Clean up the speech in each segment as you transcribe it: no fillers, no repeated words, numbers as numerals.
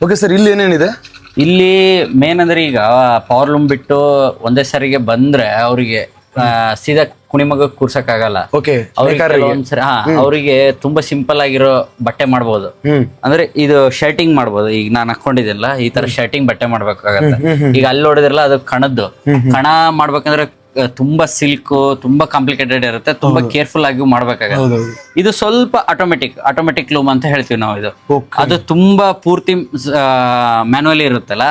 Okay sir, ಇಲ್ಲಿ ಏನೇನಿದೆ? ಇಲ್ಲಿ ಮೇನ್ ಅಂದ್ರೆ ಈಗ ಪವರ್ ಲೂಮ್ ಬಿಟ್ಟು ಒಂದೇ ಸರಿಗೆ ಬಂದ್ರೆ ಅವರಿಗೆ ಸೀದಾ ಕುಣಿಮಗ ಕೂರ್ಸಕ್ ಆಗಲ್ಲ. ಓಕೆ, ಒಂದ್ಸರಿ ಅವರಿಗೆ ತುಂಬಾ ಸಿಂಪಲ್ ಆಗಿರೋ ಬಟ್ಟೆ ಮಾಡ್ಬೋದು. ಅಂದ್ರೆ ಇದು ಶರ್ಟಿಂಗ್ ಮಾಡ್ಬೋದು. ಈಗ ನಾನು ಹಾಕೊಂಡಿದ್ದೆಲ್ಲ ಈ ತರ ಶರ್ಟಿಂಗ್ ಬಟ್ಟೆ ಮಾಡ್ಬೇಕಾಗತ್ತೆ. ಈಗ ಅಲ್ಲಿ ನೋಡಿದ್ರಲ್ಲ ಅದು ಕಣದ್ದು ಕಣ ಮಾಡ್ಬೇಕಂದ್ರೆ ತುಂಬಾ ಸಿಲ್ಕ್ ತುಂಬಾ ಕಾಂಪ್ಲಿಕೇಟೆಡ್ ಇರುತ್ತೆ, ತುಂಬಾ ಕೇರ್ಫುಲ್ ಆಗಿ ಮಾಡ್ಬೇಕಾಗತ್ತೆ. ಇದು ಸ್ವಲ್ಪ ಆಟೋಮೆಟಿಕ್ ಲೂಮ್ ಅಂತ ಹೇಳ್ತೀವಿ ನಾವು. ಇದು ಅದು ತುಂಬಾ ಪೂರ್ತಿ ಮ್ಯಾನುವಲಿ ಇರುತ್ತಲ್ಲ,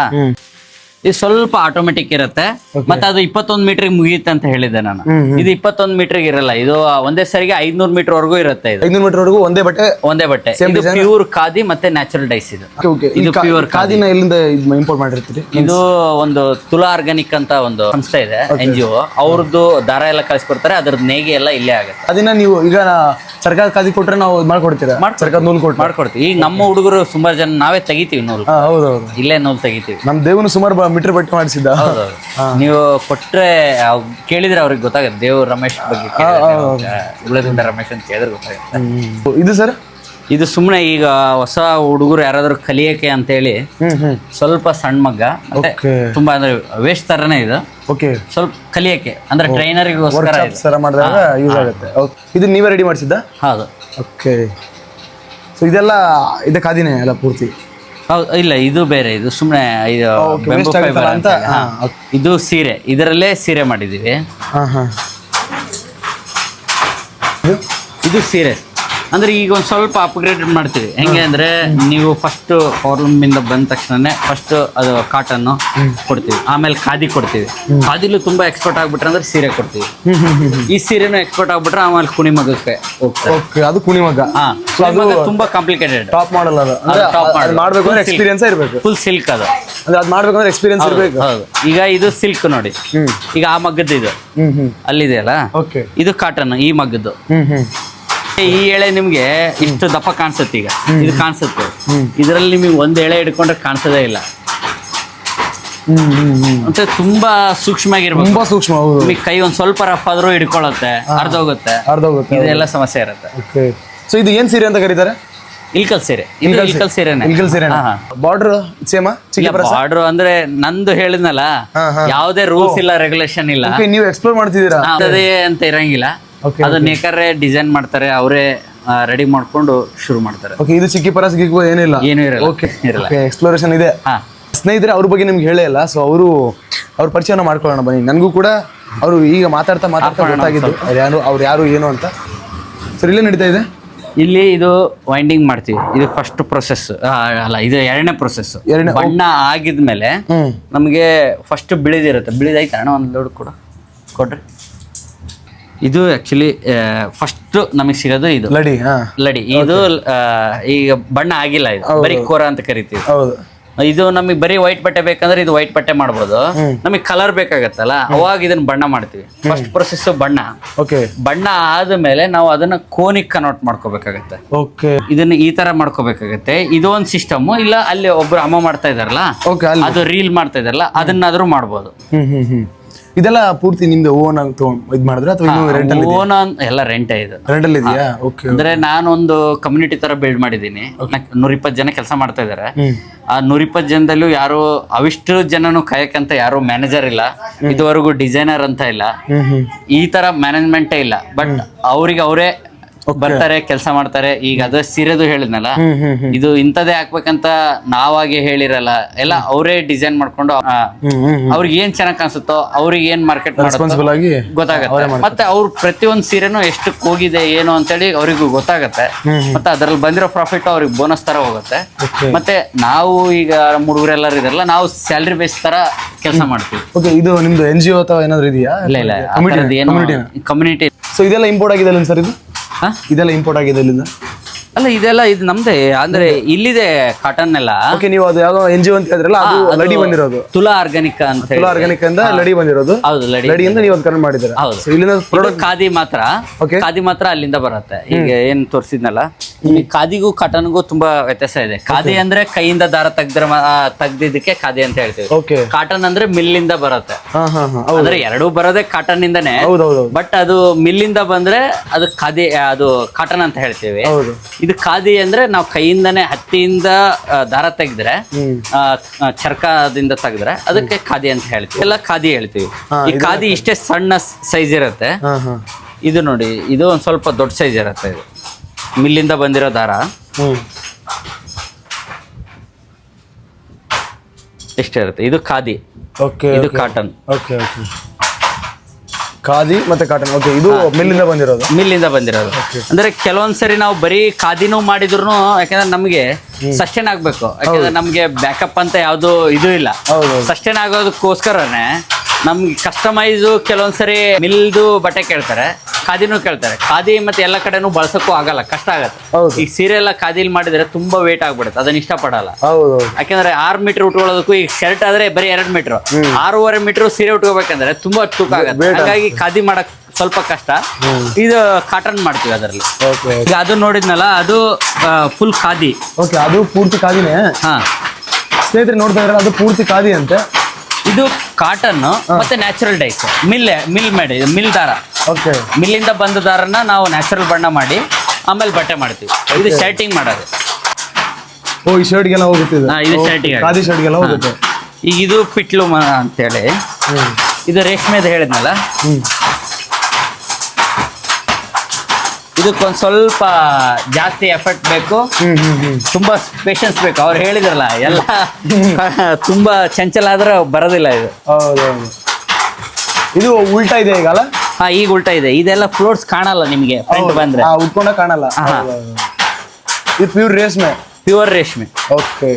ಇದು ಸ್ವಲ್ಪ ಆಟೋಮೆಟಿಕ್ ಇರುತ್ತೆ. ಮತ್ತೆ ಅದು 21 ಮೀಟರ್ ಮುಗಿಯುತ್ತೆ ಅಂತ ಹೇಳಿದ್ದೆ ನಾನು. ಇದು 21 ಮೀಟರ್ ಇರಲ್ಲ, ಇದು ಒಂದೇ ಸರಿಗೆ 500 ಮೀಟರ್ ವರೆಗೂ ಇರುತ್ತೆ. 500 ಮೀಟರ್ ವರೆಗೂ ಒಂದೇ ಬಟ್ಟೆ. ಇದು ಪ್ಯೂರ್ ಖಾದಿ ಮತ್ತೆ ನ್ಯಾಚುರಲ್ ಡೈಸ್. ಇದು ಪ್ಯೂರ್ ಖಾದಿನ ಎಲ್ಲಿಂದ ಇಂಪೋರ್ಟ್ ಮಾಡಿರ್ತೀರಿ? ಇದು ಒಂದು ತುಲಾ ಆರ್ಗಾನಿಕ್ ಅಂತ ಒಂದು ಸಂಸ್ಥೆ ಇದೆ, NGO. ಅವ್ರದ್ದು ದಾರ ಎಲ್ಲ ಕಳಿಸ್ಕೊಡ್ತಾರೆ, ಅದ್ರದ್ದು ನೇಗಿ ಎಲ್ಲ ಇಲ್ಲೇ ಆಗುತ್ತೆ. ಅದನ್ನ ನೀವು ಈಗ ಸರ್ಕಾರ ಖಾದಿ ಕೊಟ್ರೆ ನಾವು ಮಾಡ್ಕೊಡ್ತೀರಾ? ಸರ್ಕಾರ ನೂಲ್ ಕೊಟ್ಟು ಮಾಡ್ಕೊಡ್ತೀವಿ. ಈಗ ನಮ್ಮ ಹುಡುಗರು ಸುಮಾರು ಜನ ನಾವೇ ತೆಗಿತೀವಿ ನೂಲ್. ಹೌದೌದು, ಇಲ್ಲೇ ನೂಲ್ ತೆಗಿತೀವಿ. ನಮ್ ದೇವನು ಸುಮಾರು ಮೀಟರ್ ಬಟ್ಟೆ ಮಾಡಿಸಿದ್ದ. ನೀವು ಕೊಟ್ರೆ ಕೇಳಿದ್ರೆ ಅವ್ರಿಗೆ ಗೊತ್ತಾಗುತ್ತೆ. ದೇವ್ರು ರಮೇಶ್ ಬಗ್ಗೆ ಉಳ್ಳದುಂಡ ರಮೇಶ್ ಅಂತ ಕೇಳಿದ್ರೆ ಗೊತ್ತಾಗುತ್ತೆ. ಇದು ಸರ್, ಇದು ಸುಮ್ಮನೆ ಈಗ ಹೊಸ ಹುಡುಗರು ಯಾರಾದ್ರೂ ಕಲಿಯಕ್ಕೆ ಅಂತ ಹೇಳಿ ಸ್ವಲ್ಪ ಸಣ್ಣ ಮಗ್ಗ, ಮತ್ತೆ ತುಂಬಾ ಅಂದ್ರೆ ವೇಸ್ಟ್ ತರನೇ ಇದು. ಓಕೆ, ಸ್ವಲ್ಪ ಕಲಿಯಕ್ಕೆ ಅಂದ್ರೆ ಟ್ರೈನರ್ಗೋಸ್ಕರ ಮಾಡಿದಾಗ ಯೂಸ್ ಆಗುತ್ತೆ. ಇದು ನೀವೇ ರೆಡಿ ಮಾಡಿಸಿದ್ದ? ಹೌದು. ಓಕೆ, ಸೊ ಇದೆಲ್ಲ ಇದೆ ಖಾದಿನೇ ಎಲ್ಲ ಪೂರ್ತಿ? ಹೌದು. ಇಲ್ಲ, ಇದು ಬೇರೆ. ಇದು ಸುಮ್ಮನೆ ಇದು ಬೆಂಬೂ ಫೈಬರ್ ಅಂತ. ಇದು ಸೀರೆ, ಇದರಲ್ಲೇ ಸೀರೆ ಮಾಡಿದೀವಿ. ಇದು ಸೀರೆ ಅಂದ್ರೆ ಈಗ ಒಂದ್ ಸ್ವಲ್ಪ ಅಪ್ಗ್ರೇಡ್ ಮಾಡ್ತೀವಿ. ಹೆಂಗೆ ಅಂದ್ರೆ ನೀವು ಫಸ್ಟ್ ಪವರ್ ಲೂಮ್ ಇಂದ ಬಂದ ತಕ್ಷಣ ಫಸ್ಟ್ ಅದು ಕಾಟನ್ ಕೊಡ್ತೀವಿ, ಆಮೇಲೆ ಖಾದಿ ಕೊಡ್ತೀವಿ. ಖಾದಿಲು ತುಂಬಾ ಎಕ್ಸ್ಪರ್ಟ್ ಆಗ್ಬಿಟ್ರೆ ಅಂದ್ರೆ ಸೀರೆ ಕೊಡ್ತೀವಿ. ಈ ಸೀರೆನು ಎಕ್ಸ್ಪರ್ಟ್ ಆಗ್ಬಿಟ್ರೆ ಆಮೇಲೆ ಕುಣಿಮಗಕ್ಕೆ ಹೋಗ್ತಾರೆ. ಅದು ಕುಣಿಮಗ ತುಂಬಾ ಕಾಂಪ್ಲಿಕೇಟೆಡ್. ಟಾಪ್ ಮಾಡಲ್ ಅದು. ಮಾಡ್ಬೇಕು ಅಂದ್ರೆ ಎಕ್ಸ್ಪೀರಿಯನ್ಸ್ ಇರಬೇಕು. ಫುಲ್ ಸಿಲ್ಕ್ ಅದು. ಅಂದ್ರೆ ಅದು ಮಾಡ್ಬೇಕಂದ್ರೆ ಎಕ್ಸ್ಪೀರಿಯನ್ಸ್ ಇರಬೇಕು. ಹೌದು. ಈಗ ಇದು ಸಿಲ್ಕ್ ನೋಡಿ, ಈಗ ಆ ಮಗ್ಗದ್ದು ಇದು ಅಲ್ಲಿದೆಯಲ್ಲ, ಇದು ಕಾಟನ್ ಈ ಮಗ್ಗದ್ದು. ಈ ಎಳೆ ನಿಮ್ಗೆ ಇಷ್ಟು ದಪ್ಪ ಕಾಣಿಸುತ್ತೆ. ಈಗ ಇದು ಕಾಣಿಸುತ್ತೆ, ಇದರಲ್ಲಿ ನಿಮಗೆ ಒಂದ್ ಎಳೆ ಹಿಡ್ಕೊಂಡ್ರೆ ಕಾಣಿಸೋದೇ ಇಲ್ಲ. ಮತ್ತೆ ತುಂಬಾ ಸೂಕ್ಷ್ಮ ಆಗಿರ್ಬೇಕು. ತುಂಬಾ ಸೂಕ್ಷ್ಮ. ನಿಮಗೆ ಕೈ ಒಂದ್ ಸ್ವಲ್ಪ ರಫ್ ಆದ್ರೂ ಹಿಡ್ಕೊಳ್ಳುತ್ತೆ, ಅರ್ಧೋಗುತ್ತೆ. ಇದೆಲ್ಲ ಸಮಸ್ಯೆ ಇರುತ್ತೆ. ಸೊ ಇದು ಏನ್ ಸೀರೆ ಅಂತ ಕರೀತಾರೆ? ಇಲ್ಕಲ್ ಸೀರೆ. ಇದು ಇಲ್ಕಲ್ ಸೀರೆನೆ. ಬಾರ್ಡರ್ ಸೇಮ? ಬಾರ್ಡರ್ ಅಂದ್ರೆ ನಂದು ಹೇಳಿದ್ನಲ್ಲ, ಯಾವುದೇ ರೂಲ್ಸ್ ಇಲ್ಲ, ರೆಗ್ಯುಲೇಷನ್ ಇಲ್ಲ. ನೀವು ಎಕ್ಸ್ಪ್ಲೋರ್ ಮಾಡ್ತಿದ್ದೀರಾ ಅಂತ ಇರಂಗಿಲ್ಲ. ಅದು ನೇಕಾರೇ ಡಿಸೈನ್ ಮಾಡ್ತಾರೆ, ಅವರೇ ರೆಡಿ ಮಾಡ್ಕೊಂಡು ಶುರು ಮಾಡ್ತಾರೆ. ಇದು ಚಿಕ್ಕಿ ಪರಸ್ ಗಿಕ್ಕಿ ಏನಿಲ್ಲ, ಏನು ಇರಲ್ಲ. ಎಕ್ಸ್ಪ್ಲೋರೇಷನ್ ಇದೆ. ಸ್ನೇಹಿತರೆ, ಅವ್ರ ಬಗ್ಗೆ ನಿಮ್ಗೆ ಹೇಳೇ ಇಲ್ಲ. ಸೊ ಅವ್ರ ಪರಿಚಯನ ಮಾಡ್ಕೊಳ್ಳೋಣ ಬನ್ನಿ. ನನಗೂ ಕೂಡ ಅವರು ಈಗ ಮಾತಾಡ್ತಾ ಗೊತ್ತಾಗಿದ್ದು ಅವ್ರು ಯಾರು ಏನು ಅಂತ. ಸರ್, ಇಲ್ಲೇ ನಡೀತಾ ಇದೆ? ಇಲ್ಲಿ ಇದು ವೈಂಡಿಂಗ್ ಮಾಡ್ತೀವಿ. ಇದು ಫಸ್ಟ್ ಪ್ರೊಸೆಸ್ ಅಲ್ಲ, ಇದು ಎರಡನೇ ಪ್ರೊಸೆಸ್. ಬಣ್ಣ ಆಗಿದ್ಮೇಲೆ ನಮಗೆ ಫಸ್ಟ್ ಬಿಳಿದಿರುತ್ತೆ. ಬಿಳಿದೈತೆ ಅಣ್ಣ, ಒಂದು ಲೋಡ್ ಕೊಡ್ರಿ. ಇದು ಆಕ್ಚುಲಿ ಫಸ್ಟ್ ನಮಗೆ ಸಿಗೋದು ಇದು ಲಡಿ. ಇದು ಈಗ ಬಣ್ಣ ಆಗಿಲ್ಲ, ಇದು ಬರೀ ಕೋರ ಅಂತ ಕರಿತೀವಿ. ಇದು ನಮಗೆ ಬರೀ ವೈಟ್ ಬಟ್ಟೆ ಬೇಕಂದ್ರೆ ಇದು ವೈಟ್ ಬಟ್ಟೆ ಮಾಡ್ಬೋದು. ನಮಗೆ ಕಲರ್ ಬೇಕಾಗತ್ತಲ್ಲ, ಅವಾಗ ಇದನ್ನ ಬಣ್ಣ ಮಾಡ್ತೀವಿ. ಫಸ್ಟ್ ಪ್ರೊಸೆಸ್ ಬಣ್ಣ ಆದ್ಮೇಲೆ ನಾವು ಅದನ್ನ ಕೋನಿಕ್ ಕನ್ವರ್ಟ್ ಮಾಡ್ಕೋಬೇಕಾಗತ್ತೆ. ಇದನ್ನ ಈ ತರ ಮಾಡ್ಕೋಬೇಕಾಗತ್ತೆ. ಇದು ಒಂದು ಸಿಸ್ಟಮ್. ಇಲ್ಲ ಅಲ್ಲಿ ಒಬ್ರು ಅಮ್ಮ ಮಾಡ್ತಾ ಇದಾರಲ್ಲ, ಅದು ರೀಲ್ ಮಾಡ್ತಾ ಇದಾರಲ್ಲ, ಅದನ್ನಾದ್ರೂ ಮಾಡ್ಬೋದು. ಇದೆಲ್ಲ ಪೂರ್ತಿ ನಿಮ್ದು ಓನ್ ಇದ್ ಮಾಡಿದ್ರೆ ಅಥವಾ ಓನ್ ಎಲ್ಲ ರೆಂಟೇ ಇದು? ರೆಂಟಲ್ ಇದೆಯಾ? ಅಂದ್ರೆ ನಾನೊಂದು ಕಮ್ಯುನಿಟಿ ತರ ಬಿಲ್ಡ್ ಮಾಡಿದೀನಿ. 120 ಜನ ಕೆಲಸ ಮಾಡ್ತಾ ಇದಾರೆ. ಆ 120 ಜನದಲ್ಲೂ ಯಾರು ಅವಿಷ್ಟು ಜನನು ಕಾಯಕಂತ ಯಾರು ಮ್ಯಾನೇಜರ್ ಇಲ್ಲ, ಇದುವರೆಗೂ ಡಿಸೈನರ್ ಅಂತ ಇಲ್ಲ, ಈ ತರ ಮ್ಯಾನೇಜ್ಮೆಂಟೇ ಇಲ್ಲ. ಬಟ್ ಅವ್ರಿಗೆ ಅವರೇ ಬರ್ತಾರೆ, ಕೆಲಸ ಮಾಡ್ತಾರೆ. ಈಗ ಅದ ಸೀರೆದು ಹೇಳಿದ್ನಲ್ಲ, ಇದು ಇಂಥದೇ ಹಾಕ್ಬೇಕಂತ ನಾವಾಗೆ ಹೇಳಿರಲ್ಲ, ಎಲ್ಲ ಅವರೇ ಡಿಸೈನ್ ಮಾಡ್ಕೊಂಡು ಅವ್ರಿಗೆ ಏನ್ ಚೆನ್ನಾಗ್ ಕಾಣಿಸುತ್ತೋ, ಅವ್ರಿಗೆ ಏನ್ ಮಾರ್ಕೆಟ್ ಗೊತ್ತಾಗತ್ತೆ. ಮತ್ತೆ ಅವ್ರು ಪ್ರತಿಯೊಂದು ಸೀರೆನು ಎಷ್ಟಕ್ಕೆ ಹೋಗಿದೆ ಏನು ಅಂತೇಳಿ ಅವ್ರಿಗೂ ಗೊತ್ತಾಗತ್ತೆ. ಮತ್ತೆ ಅದ್ರಲ್ಲಿ ಬಂದಿರೋ ಪ್ರಾಫಿಟ್ ಅವ್ರಿಗೆ ಬೋನಸ್ ತರ ಹೋಗುತ್ತೆ. ಮತ್ತೆ ನಾವು ಈಗ ಹುಡುಗರೆಲ್ಲರೂ ಇದಾರಲ್ಲ, ನಾವು ಸ್ಯಾಲರಿ ಬೇಸ್ ತರ ಕೆಲಸ ಮಾಡ್ತೀವಿ. ಇದು ನಿಮ್ದು NGO ಅಥವಾ ಏನಾದ್ರು ಇದೆಯಾ? ಇಲ್ಲ, ಕಮ್ಯುನಿಟಿ. ಸೊ ಇದೆಲ್ಲ ಇಂಪೋರ್ಟ್ ಆಗಿದೆ ಸರ್? ಇದೆಲ್ಲ ಇಂಪೋರ್ಟ್ ಆಗಿದೆ ಇಲ್ಲಿಂದ? ಅಲ್ಲ, ಇದೆಲ್ಲ ಇದು ನಮ್ದೇ. ಅಂದ್ರೆ ಇಲ್ಲಿದೆ ಕಾಟನ್ ಎಲ್ಲ. ನೀವು ಅದು ಯಾವ್ದೋ NGO ಅಂತ ಹೇಳಿದ್ರಲ್ಲ, ಅದು ಲಡಿ ಬಂದಿರೋದು ತುಲಾ ಆರ್ಗಾನಿಕ್ ಅಂತ. ತುಲಾ ಆರ್ಗಾನಿಕ್ ಅಂತ ಲಡಿ ಬಂದಿರೋದು. ಹೌದು, ಲಡಿಯಿಂದ ನೀವು ಅದು ಕನ್ವರ್ಟ್ ಮಾಡಿದ್ದೀರಾ? ಹೌದು. ಇಲ್ಲಿಂದ ಪ್ರಾಡಕ್ಟ್ ಖಾದಿ ಮಾತ್ರ ಅಲ್ಲಿಂದ ಬರುತ್ತೆ. ಈಗ ಏನ್ ತೋರಿಸಿದ್ನಲ್ಲ, ಖಾದಿಗೂ ಕಾಟನ್ಗೂ ತುಂಬಾ ವ್ಯತ್ಯಾಸ ಇದೆ. ಖಾದಿ ಅಂದ್ರೆ ಕೈಯಿಂದ ದಾರ ತೆಗ್ದಿದ್ದಕ್ಕೆ ಖಾದಿ ಅಂತ ಹೇಳ್ತೀವಿ. ಕಾಟನ್ ಅಂದ್ರೆ ಮಿಲ್ಲಿಂದ ಬರುತ್ತೆ. ಅಂದ್ರೆ ಎರಡೂ ಬರೋದೇ ಕಾಟನ್ ಇಂದಾನೆ. ಬಟ್ ಅದು ಮಿಲ್ಲಿಂದ ಬಂದ್ರೆ ಅದು ಖಾದಿ, ಅದು ಕಾಟನ್ ಅಂತ ಹೇಳ್ತೀವಿ. ಇದು ಖಾದಿ ಅಂದ್ರೆ ನಾವು ಕೈಯಿಂದಾನೆ ಹತ್ತಿಯಿಂದ ದಾರ ತೆಗೆದ್ರೆ ಚರ್ಕದಿಂದ ತೆಗೆದ್ರೆ ಅದಕ್ಕೆ ಖಾದಿ ಅಂತ ಹೇಳ್ತೀವಿ, ಎಲ್ಲ ಖಾದಿ ಹೇಳ್ತೀವಿ. ಈ ಖಾದಿ ಇಷ್ಟೇ ಸಣ್ಣ ಸೈಜ್ ಇರುತ್ತೆ. ಇದು ನೋಡಿ, ಇದು ಒಂದ್ ಸ್ವಲ್ಪ ದೊಡ್ಡ ಸೈಜ್ ಇರುತ್ತೆ. ಇದು ಮಿಲ್ಲಿಂದ ಬಂದಿರೋ ದಾರ ಎಷ್ಟಿರುತ್ತೆ. ಇದು ಖಾದಿ, ಇದು ಕಾಟನ್. ಖಾದಿ ಮತ್ತೆ ಕಾಟನ್. ಓಕೆ, ಇದು ಮಿಲ್ಲಿಂದ ಬಂದಿರೋದು. ಅಂದ್ರೆ ಕೆಲವೊಂದ್ಸರಿ ನಾವು ಬರೀ ಖಾದಿನೂ ಮಾಡಿದ್ರು, ಯಾಕಂದ್ರೆ ನಮ್ಗೆ ಸಸ್ಟೈನ್ ಆಗ್ಬೇಕು. ಯಾಕಂದ್ರೆ ನಮ್ಗೆ ಬ್ಯಾಕಪ್ ಅಂತ ಯಾವ್ದು ಇದು ಇಲ್ಲ. ಸಸ್ಟೈನ್ ಆಗೋದಕ್ಕೋಸ್ಕರನೇ ನಮ್ಗೆ ಕಸ್ಟಮೈಸು ಕೆಲವೊಂದ್ಸರಿ ಮಿಲ್ದು ಬಟ್ಟೆ ಕೇಳ್ತಾರೆ, ಖಾದಿನೂ ಕೇಳ್ತಾರೆ. ಖಾದಿ ಮತ್ತೆ ಎಲ್ಲ ಕಡೆನೂ ಬಳಸಕ್ಕೂ ಆಗಲ್ಲ, ಕಷ್ಟ ಆಗತ್ತೆ. ಈಗ ಸೀರೆ ಎಲ್ಲ ಖಾದಿಲಿ ಮಾಡಿದ್ರೆ ತುಂಬಾ ವೇಟ್ ಆಗ್ಬಿಡುತ್ತೆ, ಅದನ್ನ ಇಷ್ಟಪಡಲ್ಲ. ಯಾಕಂದ್ರೆ 6 ಮೀಟರ್ ಉಟ್ಕೊಳ್ಳೋದಕ್ಕೂ, ಈಗ ಶರ್ಟ್ ಆದ್ರೆ ಬರೀ 2 ಮೀಟರ್, 6.5 ಮೀಟರ್ ಸೀರೆ ಉಟ್ಕೋಬೇಕಂದ್ರೆ ತುಂಬಾ ತೂಕ ಆಗತ್ತೆ. ಹಾಗಾಗಿ ಖಾದಿ ಮಾಡಕ್ ಸ್ವಲ್ಪ ಕಷ್ಟ. ಇದು ಕಾಟನ್ ಮಾಡ್ತೀವಿ ಅದರಲ್ಲಿ. ಈಗ ಅದು ನೋಡಿದ್ನಲ್ಲ, ಅದು ಫುಲ್ ಖಾದಿ. ಓಕೆ, ಅದು ಪೂರ್ತಿ ಖಾದಿನೇ. ಹಾ ಸ್ನೇಹಿತರೆ ನೋಡ್ತಾ ಇದ್ರೆ ಅದು ಪೂರ್ತಿ ಖಾದಿ ಅಂತೆ. ಇದು ಕಾಟನ್ ಮತ್ತೆ ನ್ಯಾಚುರಲ್ ಡೈಸ್, ಮಿಲ್ ದಾರ. ಓಕೆ, ಮಿಲ್ಲಿಂದ ಬಂದ ದಾರನ ನಾವು ನ್ಯಾಚುರಲ್ ಬಣ್ಣ ಮಾಡಿ ಆಮೇಲೆ ಬಟ್ಟೆ ಮಾಡ್ತೀವಿ. ಇದು ಶರ್ಟಿಂಗ್ ಮಾಡೋದು. ಈ ಶರ್ಟ್ಗೆಲ್ಲ ಹೋಗುತ್ತೆ ಇದು ಶರ್ಟಿಂಗ್, ಖಾದಿ ಶರ್ಟ್ಗೆಲ್ಲ ಹೋಗುತ್ತೆ. ಈಗ ಇದು ಪಿಟ್ಲು ಅಂತೇಳಿ, ಇದು ರೇಷ್ಮೆದು ಹೇಳಿದ್ನಲ್ಲ, ಇದಕ್ಕೊಂದು ಸ್ವಲ್ಪ ಜಾಸ್ತಿ ಎಫರ್ಟ್ ಬೇಕು, ತುಂಬಾ ಪೇಷನ್ಸ್ ಬೇಕು. ಅವ್ರು ಹೇಳಿದ್ರಲ್ಲ, ಎಲ್ಲ ತುಂಬಾ ಚಂಚಲ ಆದ್ರೆ ಬರೋದಿಲ್ಲ ಇದು. ಹೌದೌದು. ಇದು ಉಲ್ಟಾ ಇದೆ ಈಗ ಅಲ್ಲ? ಹಾ, ಈಗ ಉಲ್ಟಾ ಇದೆ. ಇದೆಲ್ಲ ಫ್ಲೋರ್ಸ್ ಕಾಣಲ್ಲ ನಿಮಗೆ ಫ್ರಂಟ್ ಬಂದ್ರೆ, ಉಟ್ಕೊಂಡ ಕಾಣಲ್ಲ. ಇದು ಪ್ಯೂರ್ ರೇಷ್ಮೆ. ಓಕೆ.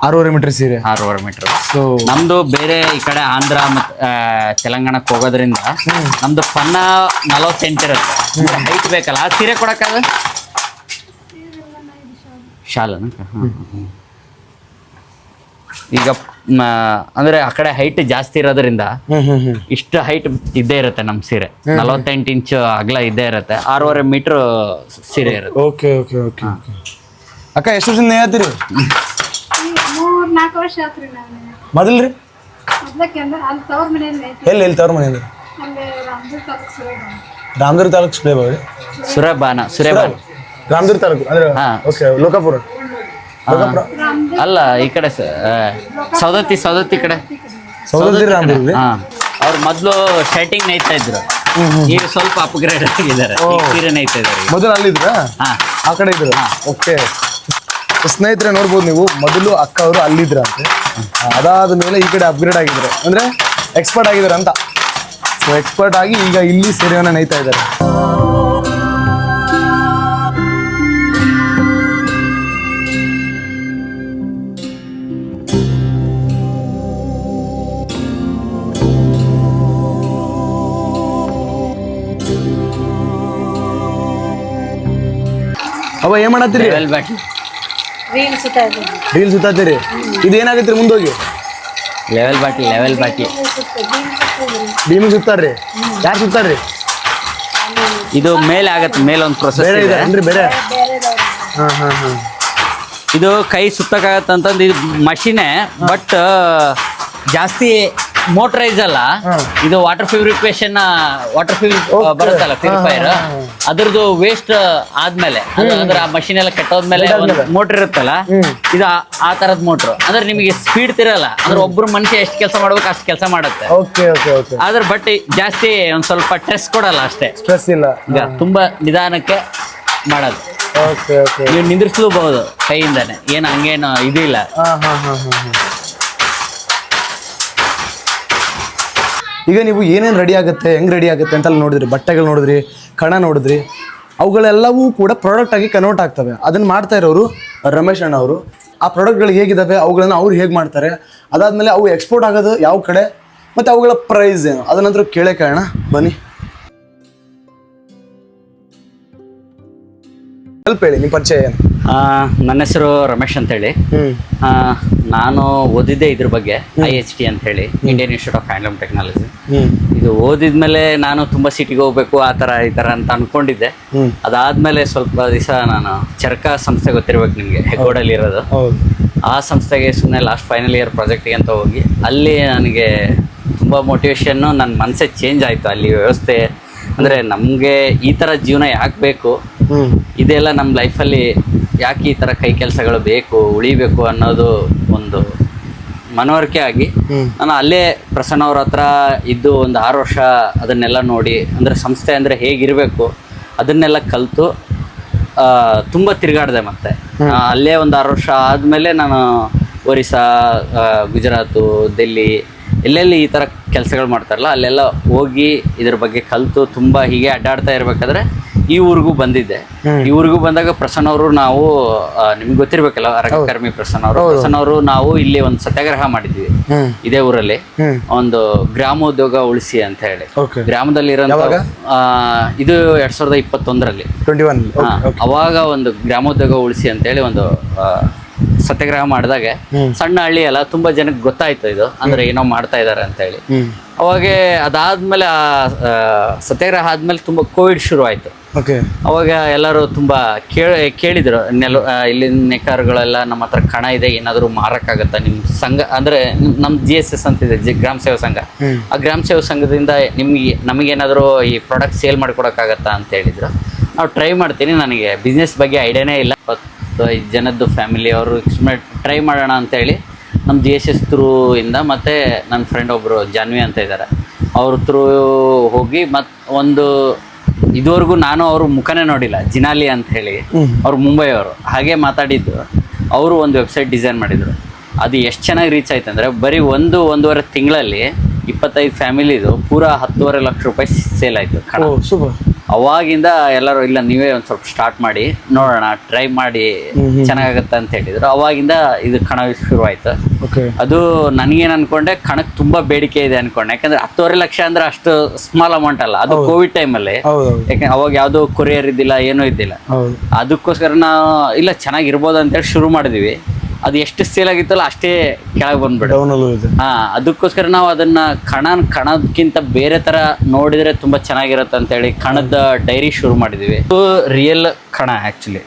ಆರೂವರೆ ಮೀಟರ್ ಸೀರೆ. 6.5 ಮೀಟರ್. ನಮ್ದು ಬೇರೆ ಈ ಕಡೆ ಆಂಧ್ರ ಮತ್ತೆ ತೆಲಂಗಾಣಕ್ಕೆ ಹೋಗೋದ್ರಿಂದ ನಮ್ದು ಪನ್ನ 40 ಸೆಂಟ್ ಇರುತ್ತೆ. ಹೈಟ್ ಬೇಕಲ್ಲ, ಆ ಸೀರೆ ಕೊಡಕ್ಕಾಗ ಶಾಲನ. ಈಗ ಅಂದ್ರೆ ಆ ಕಡೆ ಹೈಟ್ ಜಾಸ್ತಿ ಇರೋದ್ರಿಂದ ಇಷ್ಟು ಹೈಟ್ ಇದ್ದೇ ಇರುತ್ತೆ ನಮ್ಮ ಸೀರೆ. 48 ಇಂಚ್ ಅಗಲ ಇದ್ದೇ ಇರುತ್ತೆ. 6.5 ಮೀಟರ್ ಸೀರೆ ಇರುತ್ತೆ. Okay okay okay. ಅಕ್ಕ ಎಷ್ಟು ವರ್ಷದಿಂದ ಹೇಳ್ತೀರಿ? 4 ವರ್ಷ ಆತ್ರಿ. ಮೊದಲ್ರಿ ಎಲ್ಲಿ ತವ್ರ ಮನೆಯಲ್ಲಿ? ರಾಮದುರ್ಗ ತಾಲೂಕು ಸುರೇಬಾನ. ರಾಮದುರ್ಗ ತಾಲೂಕು ಅಂದ್ರೆ ಓಕೆ, ಲೋಕಾಪುರ ಅಲ್ಲ, ಈ ಕಡೆ ಸೌದತ್ತಿ ಕಡೆ. ರಾಮದುರ್ಗ. ಅವ್ರು ಮೊದ್ಲು ಶರ್ಟಿಂಗ್ ನೇಯ್ತಾ ಇದ್ರು, ಈಗ ಸ್ವಲ್ಪ ಅಪ್ಗ್ರೇಡ್ ಆಗಿದ್ದಾರೆ, ಸೀರೆ ನೇಯ್ತಾ ಇದ್ದಾರೆ. ಮೊದಲು ಅಲ್ಲಿದ್ರ, ಆ ಕಡೆ ಇದ್ರು. ಓಕೆ ಸ್ನೇಹಿತರೆ ನೋಡ್ಬೋದು ನೀವು, ಮೊದಲು ಅಕ್ಕ ಅವರು ಅಲ್ಲಿದ್ರಂತೆ, ಅದಾದ ಮೇಲೆ ಈ ಕಡೆ ಅಪ್ಗ್ರೇಡ್ ಆಗಿದ್ದಾರೆ, ಅಂದ್ರೆ ಎಕ್ಸ್ಪರ್ಟ್ ಆಗಿದ್ದಾರೆ ಅಂತ. ಸೊ ಎಕ್ಸ್ಪರ್ಟ್ ಆಗಿ ಈಗ ಇಲ್ಲಿ ಸೀರೆಯನ್ನು ನೇಯ್ತಾ ಇದ್ದಾರೆ. ಅವ ಏನ್ ಮಾಡತ್ತೀರಿ? ರೀಲ್ ಸುತ್ತೀರಿ. ಇದೇನಾಗತ್ರಿ ಮುಂದೋಗಿ? ಲೆವೆಲ್ ಬಾಟಿ ಭೀಮಿಗೆ ಸುತ್ತಾರ್ರಿ. ಯಾರು ಸುತ್ತಾರ್ರಿ? ಇದು ಮೇಲೆ ಆಗತ್ತೆ, ಮೇಲೆ ಒಂದು ಪ್ರೊಸೆಸ್ ಇದೆ ಅಂದ್ರೆ ಬೇರೆ. ಇದು ಕೈ ಸುತ್ತಕ್ಕಾಗತ್ತಂತಂದು ಇದು ಮಷಿನೇ, ಬಟ್ ಜಾಸ್ತಿ ಮೋಟರೈಸ್ ಅಲ್ಲ. ಇದು ವಾಟರ್ ಪ್ಯೂರಿಫಿಕೇಶನ್ ಬರುತ್ತಲ್ಲ, ಪ್ಯೂರಿಫೈಯರ್, ಅದ್ರದ್ದು ವೇಸ್ಟ್ ಆದ್ಮೇಲೆ ಅಂದ್ರೆ ಆ ಮಷಿನ್ ಎಲ್ಲ ಕೆಟ್ಟೋದ್ಮೇಲೆ ಮೋಟರ್ ಇರುತ್ತಲ್ಲ, ಇದು ಆ ತರದ್ ಮೋಟ್ರು. ಅಂದ್ರೆ ನಿಮಗೆ ಸ್ಪೀಡ್ ತಿರಲ್ಲ, ಅಂದ್ರೆ ಒಬ್ರು ಮನುಷ್ಯ ಎಷ್ಟು ಕೆಲಸ ಮಾಡ್ಬೇಕು ಅಷ್ಟು ಕೆಲಸ ಮಾಡುತ್ತೆ. ಆದ್ರೆ ಬಟ್ ಜಾಸ್ತಿ ಒಂದ್ ಸ್ವಲ್ಪ ಸ್ಟ್ರೆಸ್ ಕೊಡಲ್ಲ ಅಷ್ಟೇ, ಸ್ಟ್ರೆಸ್ ಇಲ್ಲ. ಈಗ ತುಂಬಾ ನಿಧಾನಕ್ಕೆ ಮಾಡೋದು. ನೀವು ನಿಂದ್ರಿಸಲೂಬಹುದು ಕೈಯಿಂದಾನೆ, ಏನು ಹಂಗೇನು ಇದು ಇಲ್ಲ. ಈಗ ನೀವು ಏನೇನು ರೆಡಿ ಆಗುತ್ತೆ, ಹೆಂಗೆ ರೆಡಿ ಆಗುತ್ತೆ ಅಂತೆಲ್ಲ ನೋಡಿದ್ರಿ, ಬಟ್ಟೆಗಳು ನೋಡಿದ್ರಿ, ಕಣ ನೋಡಿದ್ರಿ, ಅವುಗಳೆಲ್ಲವೂ ಕೂಡ ಪ್ರಾಡಕ್ಟ್ ಆಗಿ ಕನ್ವರ್ಟ್ ಆಗ್ತವೆ. ಅದನ್ನು ಮಾಡ್ತಾ ಇರೋರು ರಮೇಶ್ ಅಣ್ಣ ಅವರು. ಆ ಪ್ರಾಡಕ್ಟ್ಗಳು ಹೇಗಿದ್ದಾವೆ, ಅವುಗಳನ್ನು ಅವ್ರು ಹೇಗೆ ಮಾಡ್ತಾರೆ, ಅದಾದಮೇಲೆ ಅವು ಎಕ್ಸ್ಪೋರ್ಟ್ ಆಗೋದು ಯಾವ ಕಡೆ, ಮತ್ತು ಅವುಗಳ ಪ್ರೈಸ್ ಏನು, ಅದನ್ನಂತರೂ ಕೇಳೇ ಕೇಳೋಣ ಬನ್ನಿ. ಸ್ವಲ್ಪ ಹೇಳಿ ನಿಮ್ಮ ಪರಿಚಯ ಏನು? ನನ್ನ ಹೆಸರು ರಮೇಶ್ ಅಂತೇಳಿ. ನಾನು ಓದಿದ್ದೆ ಇದ್ರ ಬಗ್ಗೆ IHT ಅಂತ ಹೇಳಿ, Indian institute of handloom technology. ಇದು ಓದಿದ್ಮೇಲೆ ನಾನು ತುಂಬಾ ಸಿಟಿಗೆ ಹೋಗ್ಬೇಕು ಆ ಥರ ಈ ಥರ ಅಂತ ಅನ್ಕೊಂಡಿದ್ದೆ. ಅದಾದ್ಮೇಲೆ ಸ್ವಲ್ಪ ದಿವಸ ನಾನು ಚರಕ ಸಂಸ್ಥೆ ಗೊತ್ತಿರ್ಬೇಕು ನಿಮಗೆ, ಹೆಗ್ಗೋಡಲ್ಲಿ ಇರೋದು. ಆ ಸಂಸ್ಥೆಗೆ ಸುಮ್ಮನೆ ಲಾಸ್ಟ್ ಫೈನಲ್ ಇಯರ್ ಪ್ರಾಜೆಕ್ಟಿಗೆ ಅಂತ ಹೋಗಿ ಅಲ್ಲಿ ನನಗೆ ತುಂಬ ಮೋಟಿವೇಶನ್ನು, ನನ್ನ ಮನಸ್ಸೇ ಚೇಂಜ್ ಆಯಿತು. ಅಲ್ಲಿ ವ್ಯವಸ್ಥೆ ಅಂದರೆ ನಮಗೆ ಈ ಥರ ಜೀವನ ಯಾಕೆ ಬೇಕು, ಇದೆಲ್ಲ ನಮ್ಮ ಲೈಫಲ್ಲಿ ಯಾಕೆ ಈ ಥರ ಕೈ ಕೆಲಸಗಳು ಬೇಕು, ಉಳಿಬೇಕು ಅನ್ನೋದು ಒಂದು ಮನವರಿಕೆ ಆಗಿ ನಾನು ಅಲ್ಲೇ ಪ್ರಸನ್ನ ಅವ್ರ ಹತ್ರ ಇದ್ದು ಒಂದು 6 ವರ್ಷ ಅದನ್ನೆಲ್ಲ ನೋಡಿ, ಅಂದರೆ ಸಂಸ್ಥೆ ಅಂದರೆ ಹೇಗಿರಬೇಕು ಅದನ್ನೆಲ್ಲ ಕಲಿತು ತುಂಬ ತಿರುಗಾಡಿದೆ. ಮತ್ತೆ ಅಲ್ಲೇ ಒಂದು 6 ವರ್ಷ ಆದಮೇಲೆ ನಾನು ಒರಿಸ್ಸಾ, ಗುಜರಾತು, ದಿಲ್ಲಿ ಎಲ್ಲೆಲ್ಲಿ ಈ ಥರ ಕೆಲಸಗಳು ಮಾಡ್ತಾರಲ್ಲ ಅಲ್ಲೆಲ್ಲ ಹೋಗಿ ಇದ್ರ ಬಗ್ಗೆ ಕಲಿತು ತುಂಬ ಹೀಗೆ ಅಡ್ಡಾಡ್ತಾ ಇರಬೇಕಾದ್ರೆ ಈ ಊರಿಗೂ ಬಂದಿದ್ದೆ. ಈ ಊರಿಗೂ ಬಂದಾಗ ಪ್ರಸನ್ನ ಅವರು, ನಾವು ನಿಮ್ಗೆ ಗೊತ್ತಿರ್ಬೇಕಲ್ಲ ರಂಗಕರ್ಮಿ ಪ್ರಸನ್ನ ಅವರು, ನಾವು ಇಲ್ಲಿ ಒಂದು ಸತ್ಯಾಗ್ರಹ ಮಾಡಿದ್ವಿ ಇದೇ ಊರಲ್ಲಿ, ಒಂದು ಗ್ರಾಮೋದ್ಯೋಗ ಉಳಿಸಿ ಅಂತ ಹೇಳಿ. ಗ್ರಾಮದಲ್ಲಿ ಇರೋಂಥ ಇದು 2021ರಲ್ಲಿ ಅವಾಗ ಒಂದು ಗ್ರಾಮೋದ್ಯೋಗ ಉಳಿಸಿ ಅಂತ ಹೇಳಿ ಒಂದು ಸತ್ಯಾಗ್ರಹ ಮಾಡಿದಾಗ ಸಣ್ಣ ಹಳ್ಳಿ ಅಲ್ಲ, ತುಂಬಾ ಜನಕ್ಕೆ ಗೊತ್ತಾಯ್ತು ಇದು ಅಂದ್ರೆ ಏನೋ ಮಾಡ್ತಾ ಇದಾರೆ ಅಂತ ಹೇಳಿ. ಅವಾಗ ಅದಾದ್ಮೇಲೆ ಸತ್ಯಾಗ್ರಹ ಆದ್ಮೇಲೆ ತುಂಬಾ ಕೋವಿಡ್ ಶುರು ಆಯ್ತು. ಅವಾಗ ಎಲ್ಲರೂ ತುಂಬಾ ಕೇಳಿದ್ರು, ಇಲ್ಲಿನ ನೇಕಾರಗಳೆಲ್ಲ ನಮ್ಮ ಹತ್ರ ಕಣ ಇದೆ, ಏನಾದ್ರು ಮಾರಕ್ಕಾಗತ್ತಾ ನಿಮ್ ಸಂಘ ಅಂದ್ರೆ ನಮ್ GSS ಅಂತ ಇದೆ, ಗ್ರಾಮ ಸೇವಾ ಸಂಘ. ಆ ಗ್ರಾಮ ಸೇವಾ ಸಂಘದಿಂದ ನಮಗೇನಾದ್ರು ಈ ಪ್ರಾಡಕ್ಟ್ ಸೇಲ್ ಮಾಡ್ಕೊಡಕ್ಕಾಗತ್ತಾ ಅಂತ ಹೇಳಿದ್ರು. ನಾವು ಟ್ರೈ ಮಾಡ್ತೀನಿ, ನನಗೆ ಬಿಸ್ನೆಸ್ ಬಗ್ಗೆ ಐಡಿಯಾನೇ ಇಲ್ಲ, 5 ಜನದ್ದು ಫ್ಯಾಮಿಲಿ ಅವರು ಟ್ರೈ ಮಾಡೋಣ ಅಂತೇಳಿ ನಮ್ಮ GSS ಥ್ರೂ ಇಂದ ಮತ್ತು ನನ್ನ ಫ್ರೆಂಡ್ ಒಬ್ಬರು ಜಾನ್ವಿ ಅಂತ ಇದ್ದಾರೆ, ಅವ್ರ ಥ್ರೂ ಹೋಗಿ ಒಂದು ಇದುವರೆಗೂ ನಾನು ಅವ್ರ ಮುಖನೇ ನೋಡಿಲ್ಲ, ಜಿನಾಲಿ ಅಂತ ಹೇಳಿ, ಅವ್ರು ಮುಂಬೈಯವರು. ಹಾಗೆ ಮಾತಾಡಿದ್ದು, ಅವರು ಒಂದು ವೆಬ್ಸೈಟ್ ಡಿಸೈನ್ ಮಾಡಿದರು. ಅದು ಎಷ್ಟು ಚೆನ್ನಾಗಿ ರೀಚ್ ಆಯ್ತು ಅಂದರೆ ಬರೀ 1-1.5 ತಿಂಗಳಲ್ಲಿ 25 ಫ್ಯಾಮಿಲಿದು ಪೂರಾ 10.5 ಲಕ್ಷ ರೂಪಾಯಿ ಸೇಲ್ ಆಯಿತು ಕಣ. ಅವಾಗಿಂದ ಎಲ್ಲರೂ ಇಲ್ಲ ನೀವೇ ಒಂದು ಸ್ವಲ್ಪ ಸ್ಟಾರ್ಟ್ ಮಾಡಿ ನೋಡೋಣ, ಟ್ರೈ ಮಾಡಿ ಚೆನ್ನಾಗತ್ತೆ ಅಂತ ಹೇಳಿದ್ರು. ಅವಾಗಿಂದ ಇದು ಕಣ ಶುರು ಆಯ್ತು. ಅದು ನನಗೇನು ಅನ್ಕೊಂಡೆ, ಕಣಕ್ಕೆ ತುಂಬಾ ಬೇಡಿಕೆ ಇದೆ ಅನ್ಕೊಂಡೆ. ಯಾಕಂದ್ರೆ 10.5 ಲಕ್ಷ ಅಂದ್ರೆ ಅಷ್ಟು ಸ್ಮಾಲ್ ಅಮೌಂಟ್ ಅಲ್ಲ, ಅದು ಕೋವಿಡ್ ಟೈಮಲ್ಲಿ. ಯಾಕಂದ್ರೆ ಅವಾಗ ಯಾವ್ದು ಕೊರಿಯರ್ ಇದ್ದಿಲ್ಲ, ಏನೂ ಇದ್ದಿಲ್ಲ. ಅದಕ್ಕೋಸ್ಕರ ನಾವು ಇಲ್ಲ ಚೆನ್ನಾಗಿರ್ಬೋದು ಅಂತೇಳಿ ಶುರು ಮಾಡಿದ್ವಿ. ಅದು ಎಷ್ಟು ಸೇಲ್ ಆಗಿತ್ತಲ್ಲ ಅಷ್ಟೇ ಕೆಳಗೆ ಬಂದ್ಬಿಡು. ಅದಕ್ಕೋಸ್ಕರ ನಾವು ಅದನ್ನ ಕಣದಕ್ಕಿಂತ ಬೇರೆ ತರ ನೋಡಿದ್ರೆ ತುಂಬಾ ಚೆನ್ನಾಗಿರತ್ತೆ ಅಂತ ಹೇಳಿ ಕಣದ ಡೈರಿ ಶುರು ಮಾಡಿದ್ವಿ. ರಿಯಲ್ ಕಣ ಆಕ್ಚುಲಿ,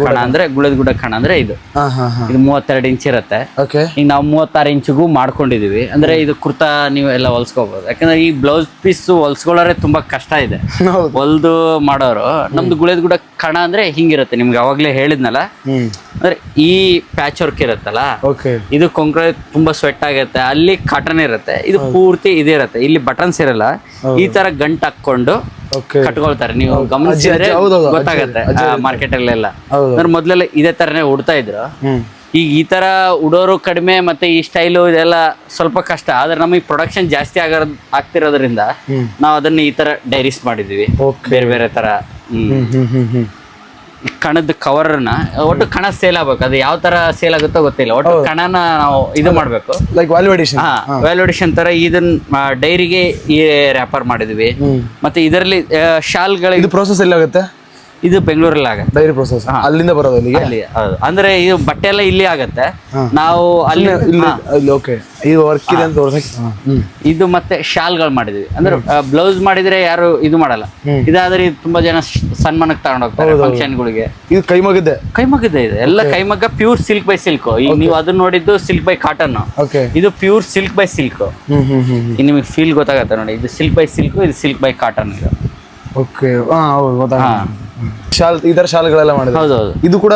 ಕಣ ಅಂದ್ರೆ ಗುಳದ ಕಣ ಅಂದ್ರೆ ಇದು 32 ಇಂಚ್ ಇರುತ್ತೆ. ಈಗ ನಾವು 36 ಇಂಚಿಗೂ ಮಾಡ್ಕೊಂಡಿದೀವಿ. ಅಂದ್ರೆ ಇದು ಕುರ್ತಾ ನೀವು ಎಲ್ಲ ಹೊಲ್ಸ್ಕೋಬಹುದು. ಯಾಕಂದ್ರೆ ಈ ಬ್ಲೌಸ್ ಪೀಸ್ ಹೊಲ್ಸ್ಕೊಳ್ಳೋರೆ ತುಂಬಾ ಕಷ್ಟ ಇದೆ ಹೊಲ್ದು ಮಾಡೋರು. ನಮ್ದು ಗುಳದ ಕಣ ಅಂದ್ರೆ ಹಿಂಗಿರುತ್ತೆ, ನಿಮ್ಗೆ ಅವಾಗ್ಲೇ ಹೇಳಿದ್ನಲ್ಲ, ಅಂದ್ರೆ ಈ ಪ್ಯಾಚ್ ವರ್ಕ್ ಇರುತ್ತಲ್ಲ, ಇದು ಕೊಂಕಣ ತುಂಬಾ ಸ್ವೆಟ್ ಆಗುತ್ತೆ, ಅಲ್ಲಿ ಕಾಟನ್ ಇರುತ್ತೆ, ಇದು ಪೂರ್ತಿ ಇದಿರುತ್ತೆ, ಇಲ್ಲಿ ಬಟನ್ಸ್ ಇರಲ್ಲ. ಈ ತರ ಗಂಟ್ ಹಾಕೊಂಡು ಕಟ್ಕೊಳ್ತಾರೆ, ನೀವು ಗಮನಿಸಿದ್ರೆ ಗೊತ್ತಾಗತ್ತೆ ಮಾರ್ಕೆಟ್ ಅಲ್ಲೆಲ್ಲ. ಅಂದ್ರೆ ಮೊದ್ಲೆಲ್ಲ ಇದೇ ತರನೇ ಉಡ್ತಾ ಇದ್ರು. ಈಗ ಈ ತರ ಉಡೋರು ಕಡಿಮೆ, ಮತ್ತೆ ಈ ಸ್ಟೈಲು ಇದೆಲ್ಲ ಸ್ವಲ್ಪ ಕಷ್ಟ. ಆದ್ರೆ ನಮಗೆ ಪ್ರೊಡಕ್ಷನ್ ಜಾಸ್ತಿ ಆಗ್ತಿರೋದ್ರಿಂದ ನಾವು ಅದನ್ನ ಈ ತರ ಡೈರೀಸ್ ಮಾಡಿದ್ವಿ, ಬೇರೆ ಬೇರೆ ತರ. ಕಣದ ಕವರ್ನ ಒಟ್ಟು ಕಣ ಸೇಲ್ ಆಗ್ಬೇಕು, ಅದು ಯಾವ ತರ ಸೇಲ್ ಆಗುತ್ತೋ ಗೊತ್ತಿಲ್ಲ, ಒಟ್ಟು ಕಣನ ನಾವು ಇದು ಮಾಡ್ಬೇಕು, ಲೈಕ್ ವ್ಯಾಲ್ಯೂಡೇಷನ್ ತರ. ಇದನ್ನ ಡೈರಿಗೆ ಈ ರ್ಯಾಪರ್ ಮಾಡಿದ್ವಿ. ಮತ್ತೆ ಇದರಲ್ಲಿ ಶಾಲ್ಗಳು. ಇದು ಪ್ರೋಸೆಸ್ ಎಲ್ಲ ಆಗುತ್ತೆ, ಇದು ಬೆಂಗಳೂರಲ್ಲಿ ಆಗುತ್ತೆ ಡೈರಿ ಪ್ರೋಸೆಸ್, ಅಲ್ಲಿಂದ ಬರೋದು ಅಲ್ಲಿ. ಅಂದ್ರೆ ಇದು ಬಟ್ಟೆ ಎಲ್ಲ ಇಲ್ಲಿ ಆಗತ್ತೆ, ನಾವು ಅಲ್ಲಿ ಇದು ವರ್ಕ್ ಇದೆ ಅಂತ ಇದು ಮತ್ತೆ ಶಾಲ್ಗಳು ಮಾಡಿದ್ವಿ. ಅಂದ್ರೆ ಬ್ಲೌಸ್ ಮಾಡಿದ್ರೆ ಯಾರು ಇದು ಮಾಡಲ್ಲ, ಇದಾದ್ರೆ ಇದು ತುಂಬಾ ಜನ ಸನ್ಮಾನಕ್ಕೆ ತಗೊಂಡು ಹೋಗ್ತಾರೆ ಫಂಕ್ಷನ್ಗಳಿಗೆ. ಇದು ಕೈಮಗ್ಗದೆ ಇದೆ, ಎಲ್ಲ ಕೈಮಗ್ಗ, ಪ್ಯೂರ್ ಸಿಲ್ಕ್ ಬೈ ಸಿಲ್ಕ್. ಈಗ ನೀವು ಅದನ್ನ ನೋಡಿದ್ದು ಸಿಲ್ಕ್ ಬೈ ಕಾಟನ್, ಇದು ಪ್ಯೂರ್ ಸಿಲ್ಕ್ ಬೈ ಸಿಲ್ಕ್. ನಿಮಗೆ ಫೀಲ್ ಗೊತ್ತಾಗತ್ತೆ ನೋಡಿ, ಇದು ಸಿಲ್ಕ್ ಬೈ ಸಿಲ್ಕ್, ಇದು ಸಿಲ್ಕ್ ಬೈ ಕಾಟನ್. ಇದು ಶಾಲ್, ಈ ತರ ಶಾಲ್ಗಳೆಲ್ಲ ಮಾಡಿದ್ರೆ. ಹೌದೌದು. ಇದು ಕೂಡ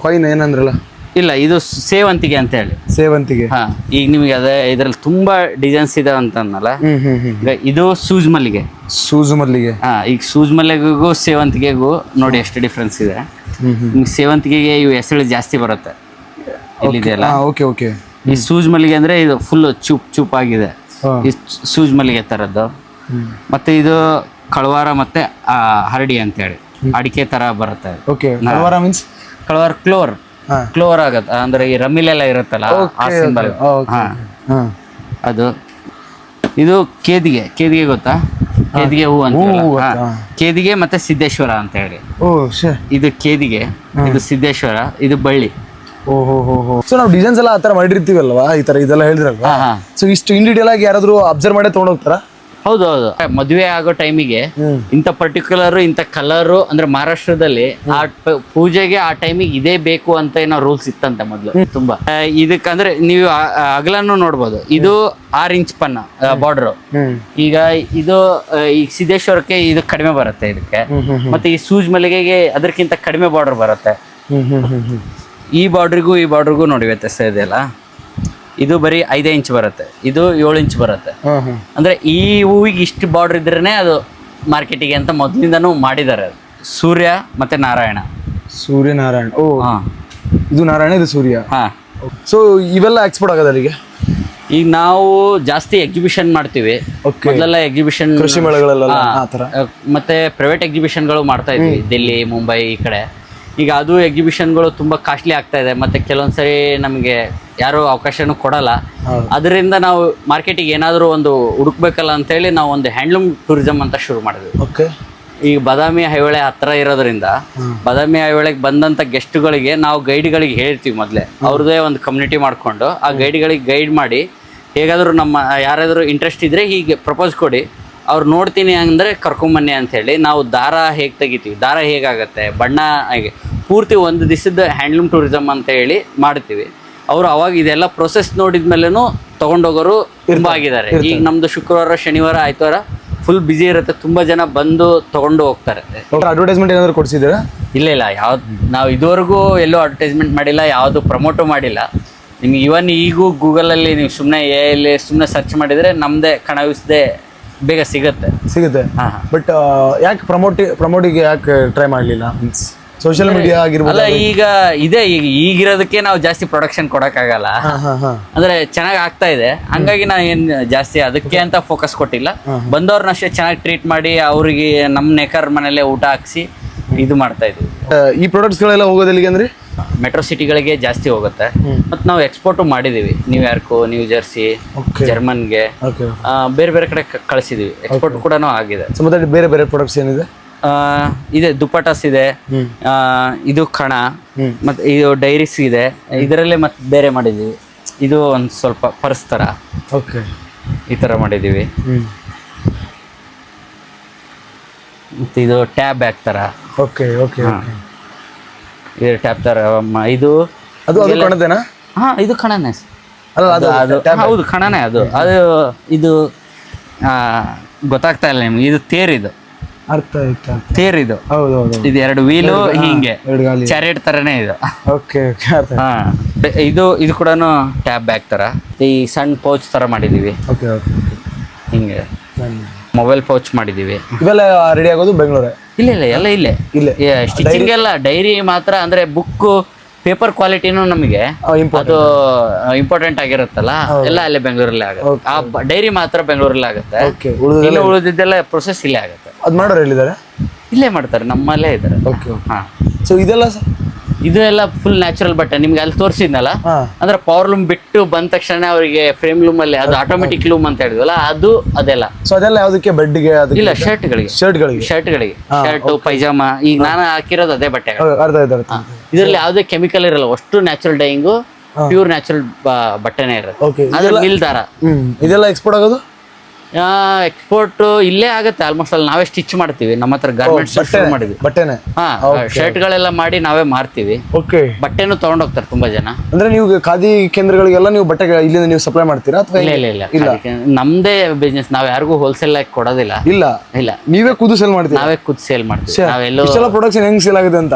ಕಾಯಿನ್ ಏನಂದ್ರಲ್ಲ, ಇಲ್ಲ ಇದು ಸೇವಂತಿಗೆ ಅಂತ ಹೇಳಿ. ಸೇವಂತಿಗೆ, ಈಗ ನಿಮಗೆ ಅದೇ ಇದ್ರಲ್ಲಿ ತುಂಬಾ ಡಿಸೈನ್ಸ್ ಇದೆ ಅಂತಂದಲ್ಲ. ಈಗ ಇದು ಸೂಜ್ ಮಲ್ಲಿಗೆ. ಈಗ ಸೂಜ್ ಮಲ್ಲಿಗೆಗೂ ಸೇವಂತಿಗೆಗೂ ನೋಡಿ ಎಷ್ಟು ಡಿಫ್ರೆನ್ಸ್ ಇದೆ. ನಿಮ್ಗೆ ಸೇವಂತಿಗೆಗೆ ಇವು ಹೆಸರು ಜಾಸ್ತಿ ಬರುತ್ತೆ, ಇಲ್ಲಿದೆಯಲ್ಲ. ಈ ಸೂಜ್ ಮಲ್ಲಿಗೆ ಅಂದ್ರೆ ಇದು ಫುಲ್ ಚೂಪ್ ಆಗಿದೆ, ಈ ಸೂಜ್ ಮಲ್ಲಿಗೆ ತರದ್ದು. ಮತ್ತೆ ಇದು ಕಳವಾರ ಮತ್ತೆ ಹರಡಿ ಅಂತ ಹೇಳಿ ಅಡಿಕೆ ತರ ಬರುತ್ತೆ. ಕಳವಾರ ಕ್ಲೋವರ್ ಆಗತ್ತೆ, ಅಂದ್ರೆ ಈ ರಮ್ಮಿಲೆಲ್ಲ ಇರುತ್ತಲ್ಲ ಆ ಸಿಂಬಲ್. ಅದು ಇದು ಕೇದಿಗೆ ಗೊತ್ತಾ? ಕೇದಿಗೆ ಹೂ ಅಂತ ಹೂ ಕೇದಿಗೆ ಮತ್ತೆ ಸಿದ್ದೇಶ್ವರ ಅಂತ ಹೇಳಿ. ಓ ಶೇ. ಇದು ಕೇದಿಗೆ, ಇದು ಸಿದ್ದೇಶ್ವರ, ಇದು ಬಳ್ಳಿ. ಓಹೋ. ಸೊ ನಾವು ಡಿಸೈನ್ಸ್ ಎಲ್ಲ ಆತರ ಮಾಡಿರ್ತೀವಲ್ವಾ, ಈ ತರ ಇದೆಲ್ಲ ಹೇಳಿದ್ರಲ್ವಾ, ಸೊ ಇಷ್ಟು ಇನ್ ಡೀಟೇಲ್ ಆಗಿ ಯಾರಾದ್ರೂ ಅಬ್ಸರ್ವ್ ಮಾಡೇ ತಗೊಂಡೋಗ್ತಾರ? ಹೌದು. ಮದುವೆ ಆಗೋ ಟೈಮಿಗೆ ಇಂಥ ಪರ್ಟಿಕ್ಯುಲರ್ ಇಂಥ ಕಲರು ಅಂದ್ರೆ ಮಹಾರಾಷ್ಟ್ರದಲ್ಲಿ ಆ ಪೂಜೆಗೆ ಆ ಟೈಮಿಗೆ ಇದೇ ಬೇಕು ಅಂತ ಏನೋ ರೂಲ್ಸ್ ಇತ್ತಂತೆ ಮೊದ್ಲು. ತುಂಬಾ ಇದಕ್ಕಂದ್ರೆ ನೀವು ಅಗಲನ್ನು ನೋಡ್ಬೋದು. ಇದು 6 ಇಂಚ್ ಪನ್ನ ಬಾರ್ಡರ್. ಈಗ ಇದು ಈ ಸಿದ್ದೇಶ್ವರಕ್ಕೆ ಇದು ಕಡಿಮೆ ಬರುತ್ತೆ ಇದಕ್ಕೆ. ಮತ್ತೆ ಈ ಸೂಜ್ ಮಲ್ಲಿಗೆಗೆ ಅದಕ್ಕಿಂತ ಕಡಿಮೆ ಬಾರ್ಡರ್ ಬರುತ್ತೆ. ಈ ಬಾರ್ಡ್ರಿಗೂ ನೋಡಿ ವ್ಯತ್ಯಾಸ ಇದೆಯಲ್ಲ. ಇದು ಬರೀ 5 ಇಂಚ್ ಬರುತ್ತೆ, ಇದು 7 ಇಂಚ್ ಬರುತ್ತೆ. ಅಂದ್ರೆ ಈ ಹೂವಿಗೆ ಇಷ್ಟು ಬಾರ್ಡರ್ ಇದ್ರೇನೆ ಅದು ಮಾರ್ಕೆಟಿಗೆ ಅಂತ ಮೊದಲಿಂದನೂ ಮಾಡಿದ್ದಾರೆ. ಸೂರ್ಯ ಮತ್ತೆ ನಾರಾಯಣ. ಸೂರ್ಯನಾರಾಯಣ. ಓ ಇದು ನಾರಾಯಣ, ಇದು ಸೂರ್ಯ. ಸೊ ಇವೆಲ್ಲ ಎಕ್ಸ್ಪೋರ್ಟ್ ಆಗೋದು ಅಲ್ಲಿಗೆ? ಈಗ ನಾವು ಜಾಸ್ತಿ ಎಕ್ಸಿಬಿಷನ್ ಮಾಡ್ತೀವಿ. ಮೊದಲೆಲ್ಲ ಎಕ್ಸಿಬಿಷನ್, ಕೃಷಿ ಮೇಳಗಳೆಲ್ಲ ಮತ್ತೆ ಪ್ರೈವೇಟ್ ಎಕ್ಸಿಬಿಷನ್ಗಳು ಮಾಡ್ತಾ ಇದ್ವಿ, ದಿಲ್ಲಿ, ಮುಂಬೈ ಈ ಕಡೆ. ಈಗ ಅದು ಎಕ್ಸಿಬಿಷನ್ಗಳು ತುಂಬ ಕಾಸ್ಟ್ಲಿ ಆಗ್ತಾ ಇದೆ, ಮತ್ತು ಕೆಲವೊಂದ್ಸರಿ ನಮಗೆ ಯಾರೂ ಅವಕಾಶನೂ ಕೊಡಲ್ಲ. ಅದರಿಂದ ನಾವು ಮಾರ್ಕೆಟಿಗೆ ಏನಾದರೂ ಒಂದು ಹುಡುಕ್ಬೇಕಲ್ಲ ಅಂತೇಳಿ ನಾವು ಒಂದು ಹ್ಯಾಂಡ್ಲೂಮ್ ಟೂರಿಸಮ್ ಅಂತ ಶುರು ಮಾಡಿದ್ವಿ. ಈಗ ಬಾದಾಮಿ ಐಹೊಳೆ ಹತ್ತಿರ ಇರೋದ್ರಿಂದ ಬಾದಾಮಿ ಐಹೊಳೆಗೆ ಬಂದಂಥ ಗೆಸ್ಟ್ಗಳಿಗೆ ನಾವು ಗೈಡ್ಗಳಿಗೆ ಹೇಳ್ತೀವಿ ಮೊದಲೇ. ಅವ್ರದ್ದೇ ಒಂದು ಕಮ್ಯುನಿಟಿ ಮಾಡಿಕೊಂಡು ಆ ಗೈಡ್ಗಳಿಗೆ ಗೈಡ್ ಮಾಡಿ, ಹೇಗಾದರೂ ನಮ್ಮ ಯಾರಾದರೂ ಇಂಟ್ರೆಸ್ಟ್ ಇದ್ದರೆ ಹೀಗೆ ಪ್ರಪೋಸ್ ಕೊಡಿ, ಅವ್ರು ನೋಡ್ತೀನಿ ಅಂದರೆ ಕರ್ಕೊಂಬನ್ನಿ ಅಂಥೇಳಿ. ನಾವು ದಾರ ಹೇಗೆ ತೆಗಿತೀವಿ, ದಾರ ಹೇಗಾಗತ್ತೆ, ಬಣ್ಣ ಹೇಗೆ, ಪೂರ್ತಿ ಒಂದು ದಿವಸದ ಹ್ಯಾಂಡ್ಲೂಮ್ ಟೂರಿಸಮ್ ಅಂತ ಹೇಳಿ ಮಾಡ್ತೀವಿ. ಅವರು ಅವಾಗ ಇದೆಲ್ಲ ಪ್ರೊಸೆಸ್ ನೋಡಿದ್ಮೇಲೆನೂ ತೊಗೊಂಡೋಗೋರು ತುಂಬ ಆಗಿದ್ದಾರೆ. ಈಗ ನಮ್ಮದು ಶುಕ್ರವಾರ, ಶನಿವಾರ, ಆಯ್ತವಾರ ಫುಲ್ ಬ್ಯುಸಿ ಇರುತ್ತೆ. ತುಂಬ ಜನ ಬಂದು ತೊಗೊಂಡು ಹೋಗ್ತಾರೆ. ಅಡ್ವರ್ಟೈಸ್ಮೆಂಟ್ ಏನಾದರೂ ಕೊಡಿಸಿದ್ದೀರಾ? ಇಲ್ಲ, ಯಾವ್ದು ನಾವು ಇದುವರೆಗೂ ಎಲ್ಲೂ ಅಡ್ವರ್ಟೈಸ್ಮೆಂಟ್ ಮಾಡಿಲ್ಲ, ಯಾವುದು ಪ್ರಮೋಟು ಮಾಡಿಲ್ಲ. ನಿಮ್ಗೆ ಇವನ್ ಈಗೂ ಗೂಗಲಲ್ಲಿ ನೀವು ಸುಮ್ಮನೆ ಸುಮ್ಮನೆ ಸರ್ಚ್ ಮಾಡಿದರೆ ನಮ್ಮದೇ ಕಣವಿಸದೆ ಬೇಗ ಸಿಗುತ್ತೆ. ಬಟ್ ಯಾಕೆ ಪ್ರಮೋಟಿಗೆ ಯಾಕೆ ಟ್ರೈ ಮಾಡಲಿಲ್ಲ? ಮೀನ್ಸ್ ಸೋಷಿಯಲ್ ಮೀಡಿಯಾ ಆಗಿರ್ಬೋದು. ಈಗ ಈಗಿರೋದಕ್ಕೆ ನಾವು ಜಾಸ್ತಿ ಪ್ರೊಡಕ್ಷನ್ ಕೊಡೋಕ್ಕಾಗಲ್ಲ. ಅಂದ್ರೆ ಚೆನ್ನಾಗಿ ಆಗ್ತಾ ಇದೆ, ಹಂಗಾಗಿ ನಾವು ಏನು ಜಾಸ್ತಿ ಅದಕ್ಕೆ ಅಂತ ಫೋಕಸ್ ಕೊಟ್ಟಿಲ್ಲ. ಬಂದವ್ರನ್ನ ಅಷ್ಟೇ ಚೆನ್ನಾಗಿ ಟ್ರೀಟ್ ಮಾಡಿ ಅವ್ರಿಗೆ ನಮ್ಮ ನೇಕರ್ ಮನೇಲೆ ಊಟ ಹಾಕ್ಸಿ ಇದು ಮಾಡ್ತಾ ಇದ್ವಿ. ಈ ಪ್ರಾಡಕ್ಟ್ಸ್ಗಳೆಲ್ಲ ಹೋಗೋದಲ್ಲಿಗೆ ಅಂದ್ರೆ ಮೆಟ್ರೋ ಸಿಟಿಗಳಿಗೆ ಜಾಸ್ತಿ ಹೋಗುತ್ತೆ. ಮತ್ತು ನಾವು ಎಕ್ಸ್ಪೋರ್ಟು ಮಾಡಿದ್ದೀವಿ, ನ್ಯೂಯಾರ್ಕು, ನ್ಯೂ ಜರ್ಸಿ, ಜರ್ಮನ್ಗೆ, ಬೇರೆ ಬೇರೆ ಕಡೆ ಕಳಿಸಿದ್ದೀವಿ. ಎಕ್ಸ್ಪೋರ್ಟ್ ಕೂಡ ಆಗಿದೆ. ಮತ್ತೆ ಬೇರೆ ಬೇರೆ ಪ್ರಾಡಕ್ಟ್ಸ್ ಏನಿದೆ? ಇದೆ ದುಪ್ಪಟಾಸ್ ಇದೆ, ಇದು ಕಣ, ಮತ್ತು ಇದು ಡೈರೀಸ್ ಇದೆ. ಇದರಲ್ಲೇ ಮತ್ತೆ ಬೇರೆ ಮಾಡಿದ್ದೀವಿ. ಇದು ಒಂದು ಸ್ವಲ್ಪ ಪರ್ಸ್ ಥರ ಈ ಥರ ಮಾಡಿದ್ದೀವಿ. ಮತ್ತು ಇದು ಟ್ಯಾಬ್ ಬ್ಯಾಗ್ ಥರ. ಇದು ಟ್ಯಾಬ್ ಥರ. ಇದು ಕಣದೇನಾ? ಇದು ಕಣನೇ. ಹೌದು, ಕಣನೇ. ಅದು ಇದು ಗೊತ್ತಾಗ್ತಾ ಇಲ್ಲ ನಿಮ್ಗೆ. ಇದು ತೇರಿದು ತೇರಿದು. ಇದು 2 ವೀಲು, ಹಿಂಗೆ ಚಾರಿಯಟ್ ಥರನೇ ಇದು. ಇದು ಕೂಡ ಟ್ಯಾಬ್ ಬ್ಯಾಗ್ ಥರ. ಈ ಸಣ್ಣ ಪೌಚ್ ಥರ ಮಾಡಿದ್ದೀವಿ. ಹಿಂಗೆ ಮೊಬೈಲ್ ಪೌಚ್ ಮಾಡಿದ್ದೀವಿ. ಇವೆಲ್ಲ ರೆಡಿ ಆಗೋದು ಬೆಂಗಳೂರೇ? ಇಲ್ಲ, ಎಲ್ಲ ಇಲ್ಲೇ. ಸ್ಟಿಚಿಂಗ್ ಎಲ್ಲ ಡೈರಿ ಮಾತ್ರ. ಅಂದರೆ ಬುಕ್ಕು, ಪೇಪರ್ ಕ್ವಾಲಿಟಿನೂ ನಮಗೆ ಅದು ಇಂಪಾರ್ಟೆಂಟ್ ಆಗಿರುತ್ತಲ್ಲ, ಎಲ್ಲ ಅಲ್ಲೇ ಬೆಂಗಳೂರಲ್ಲೇ ಆಗುತ್ತೆ. ಆ ಡೈರಿ ಮಾತ್ರ ಬೆಂಗಳೂರಲ್ಲೇ ಆಗುತ್ತೆ. ಇನ್ನು ಉಳಿದಿದ್ದೆಲ್ಲ ಪ್ರೊಸೆಸ್ ಇಲ್ಲೇ ಆಗುತ್ತೆ. ಅದು ಮಾಡೋರು ಹೇಳಿದ್ದಾರೆ? ಇಲ್ಲೇ ಮಾಡ್ತಾರೆ, ನಮ್ಮಲ್ಲೇ ಇದ್ದಾರೆ. ಸೊ ಇದೆಲ್ಲ ಇದು ಎಲ್ಲ ಫುಲ್ ನ್ಯಾಚುರಲ್ ಬಟ್ಟೆ. ನಿಮ್ಗೆ ಅಲ್ಲಿ ತೋರಿಸಿದ್ನಲ್ಲ, ಅಂದ್ರೆ ಪವರ್ ಲೂಮ್ ಬಿಟ್ಟು ಬಂದ ತಕ್ಷಣ ಅವರಿಗೆ ಫ್ರೇಮ್ ಲೂಮ್ ಅಲ್ಲಿ ಅದು ಆಟೋಮೆಟಿಕ್ ಲೂಮ್ ಅಂತ ಹೇಳಿದ್ವಲ್ಲ, ಅದೆಲ್ಲ. ಸೊ ಅದೆಲ್ಲ ಯಾವುದಕ್ಕೆ? ಬೆಡ್ಗೆ? ಇಲ್ಲ, ಶರ್ಟ್ಗಳಿಗೆ, ಶರ್ಟ್, ಪೈಜಾಮ. ಈಗ ನಾನು ಹಾಕಿರೋದು ಅದೇ ಬಟ್ಟೆ. ಇದರಲ್ಲಿ ಯಾವುದೇ ಕೆಮಿಕಲ್ ಇರಲ್ಲ, ಅಷ್ಟು ನ್ಯಾಚುರಲ್ ಡೈಯಿಂಗು, ಪ್ಯೂರ್ ನ್ಯಾಚುರಲ್ ಬಟ್ಟೆನೇ ಇರುತ್ತೆ. ಅದ್ರ ನಿಲ್ದಾರ. ಇದೆಲ್ಲ ಎಕ್ಸ್ಪೋರ್ಟ್ ಆಗೋದು? ಎಕ್ಸ್ಪೋರ್ಟ್ ಇಲ್ಲೇ ಆಗುತ್ತೆ ಆಲ್ಮೋಸ್ಟ್. ಅಲ್ಲಿ ನಾವೇ ಸ್ಟಿಚ್ ಮಾಡ್ತೀವಿ. ನಮ್ಮ ಹತ್ರ ಗಾರ್ಮೆಂಟ್ಸ್ ಮಾಡಿದ್ವಿ. ಬಟ್ಟೆನೆ? ಶರ್ಟ್ಗಳೆಲ್ಲ ಮಾಡಿ ನಾವೇ ಮಾರ್ತೀವಿ. ಬಟ್ಟೆನೂ ತಗೊಂಡೋಗ್ತಾರೆ ತುಂಬಾ ಜನ. ಅಂದ್ರೆ ನೀವು ಖಾದಿ ಕೇಂದ್ರಗಳಿಗೆಲ್ಲ ನೀವು ಬಟ್ಟೆ ಇಲ್ಲಿಂದ ನೀವು ಸಪ್ಲೈ ಮಾಡ್ತೀರಾ? ಇಲ್ಲ, ನಮ್ದೇ ಬಿಸ್ನೆಸ್. ನಾವ್ ಯಾರಿಗೂ ಹೋಲ್ಸೇಲ್ ಆಗಿ ಕೊಡೋದಿಲ್ಲ. ಇಲ್ಲ, ನೀವೇ ಖುದ್ದು ಸೇಲ್ ಮಾಡ್ತೀವಿ? ನಾವೇ ಖುದ್ದು ಸೇಲ್ ಮಾಡ್ತೀವಿ. ನಾವೆಲ್ಲೋ ಪ್ರೊಡಕ್ಷನ್ ಹೆಂಗ್ ಸೇಲ್ ಆಗುತ್ತೆ ಅಂತ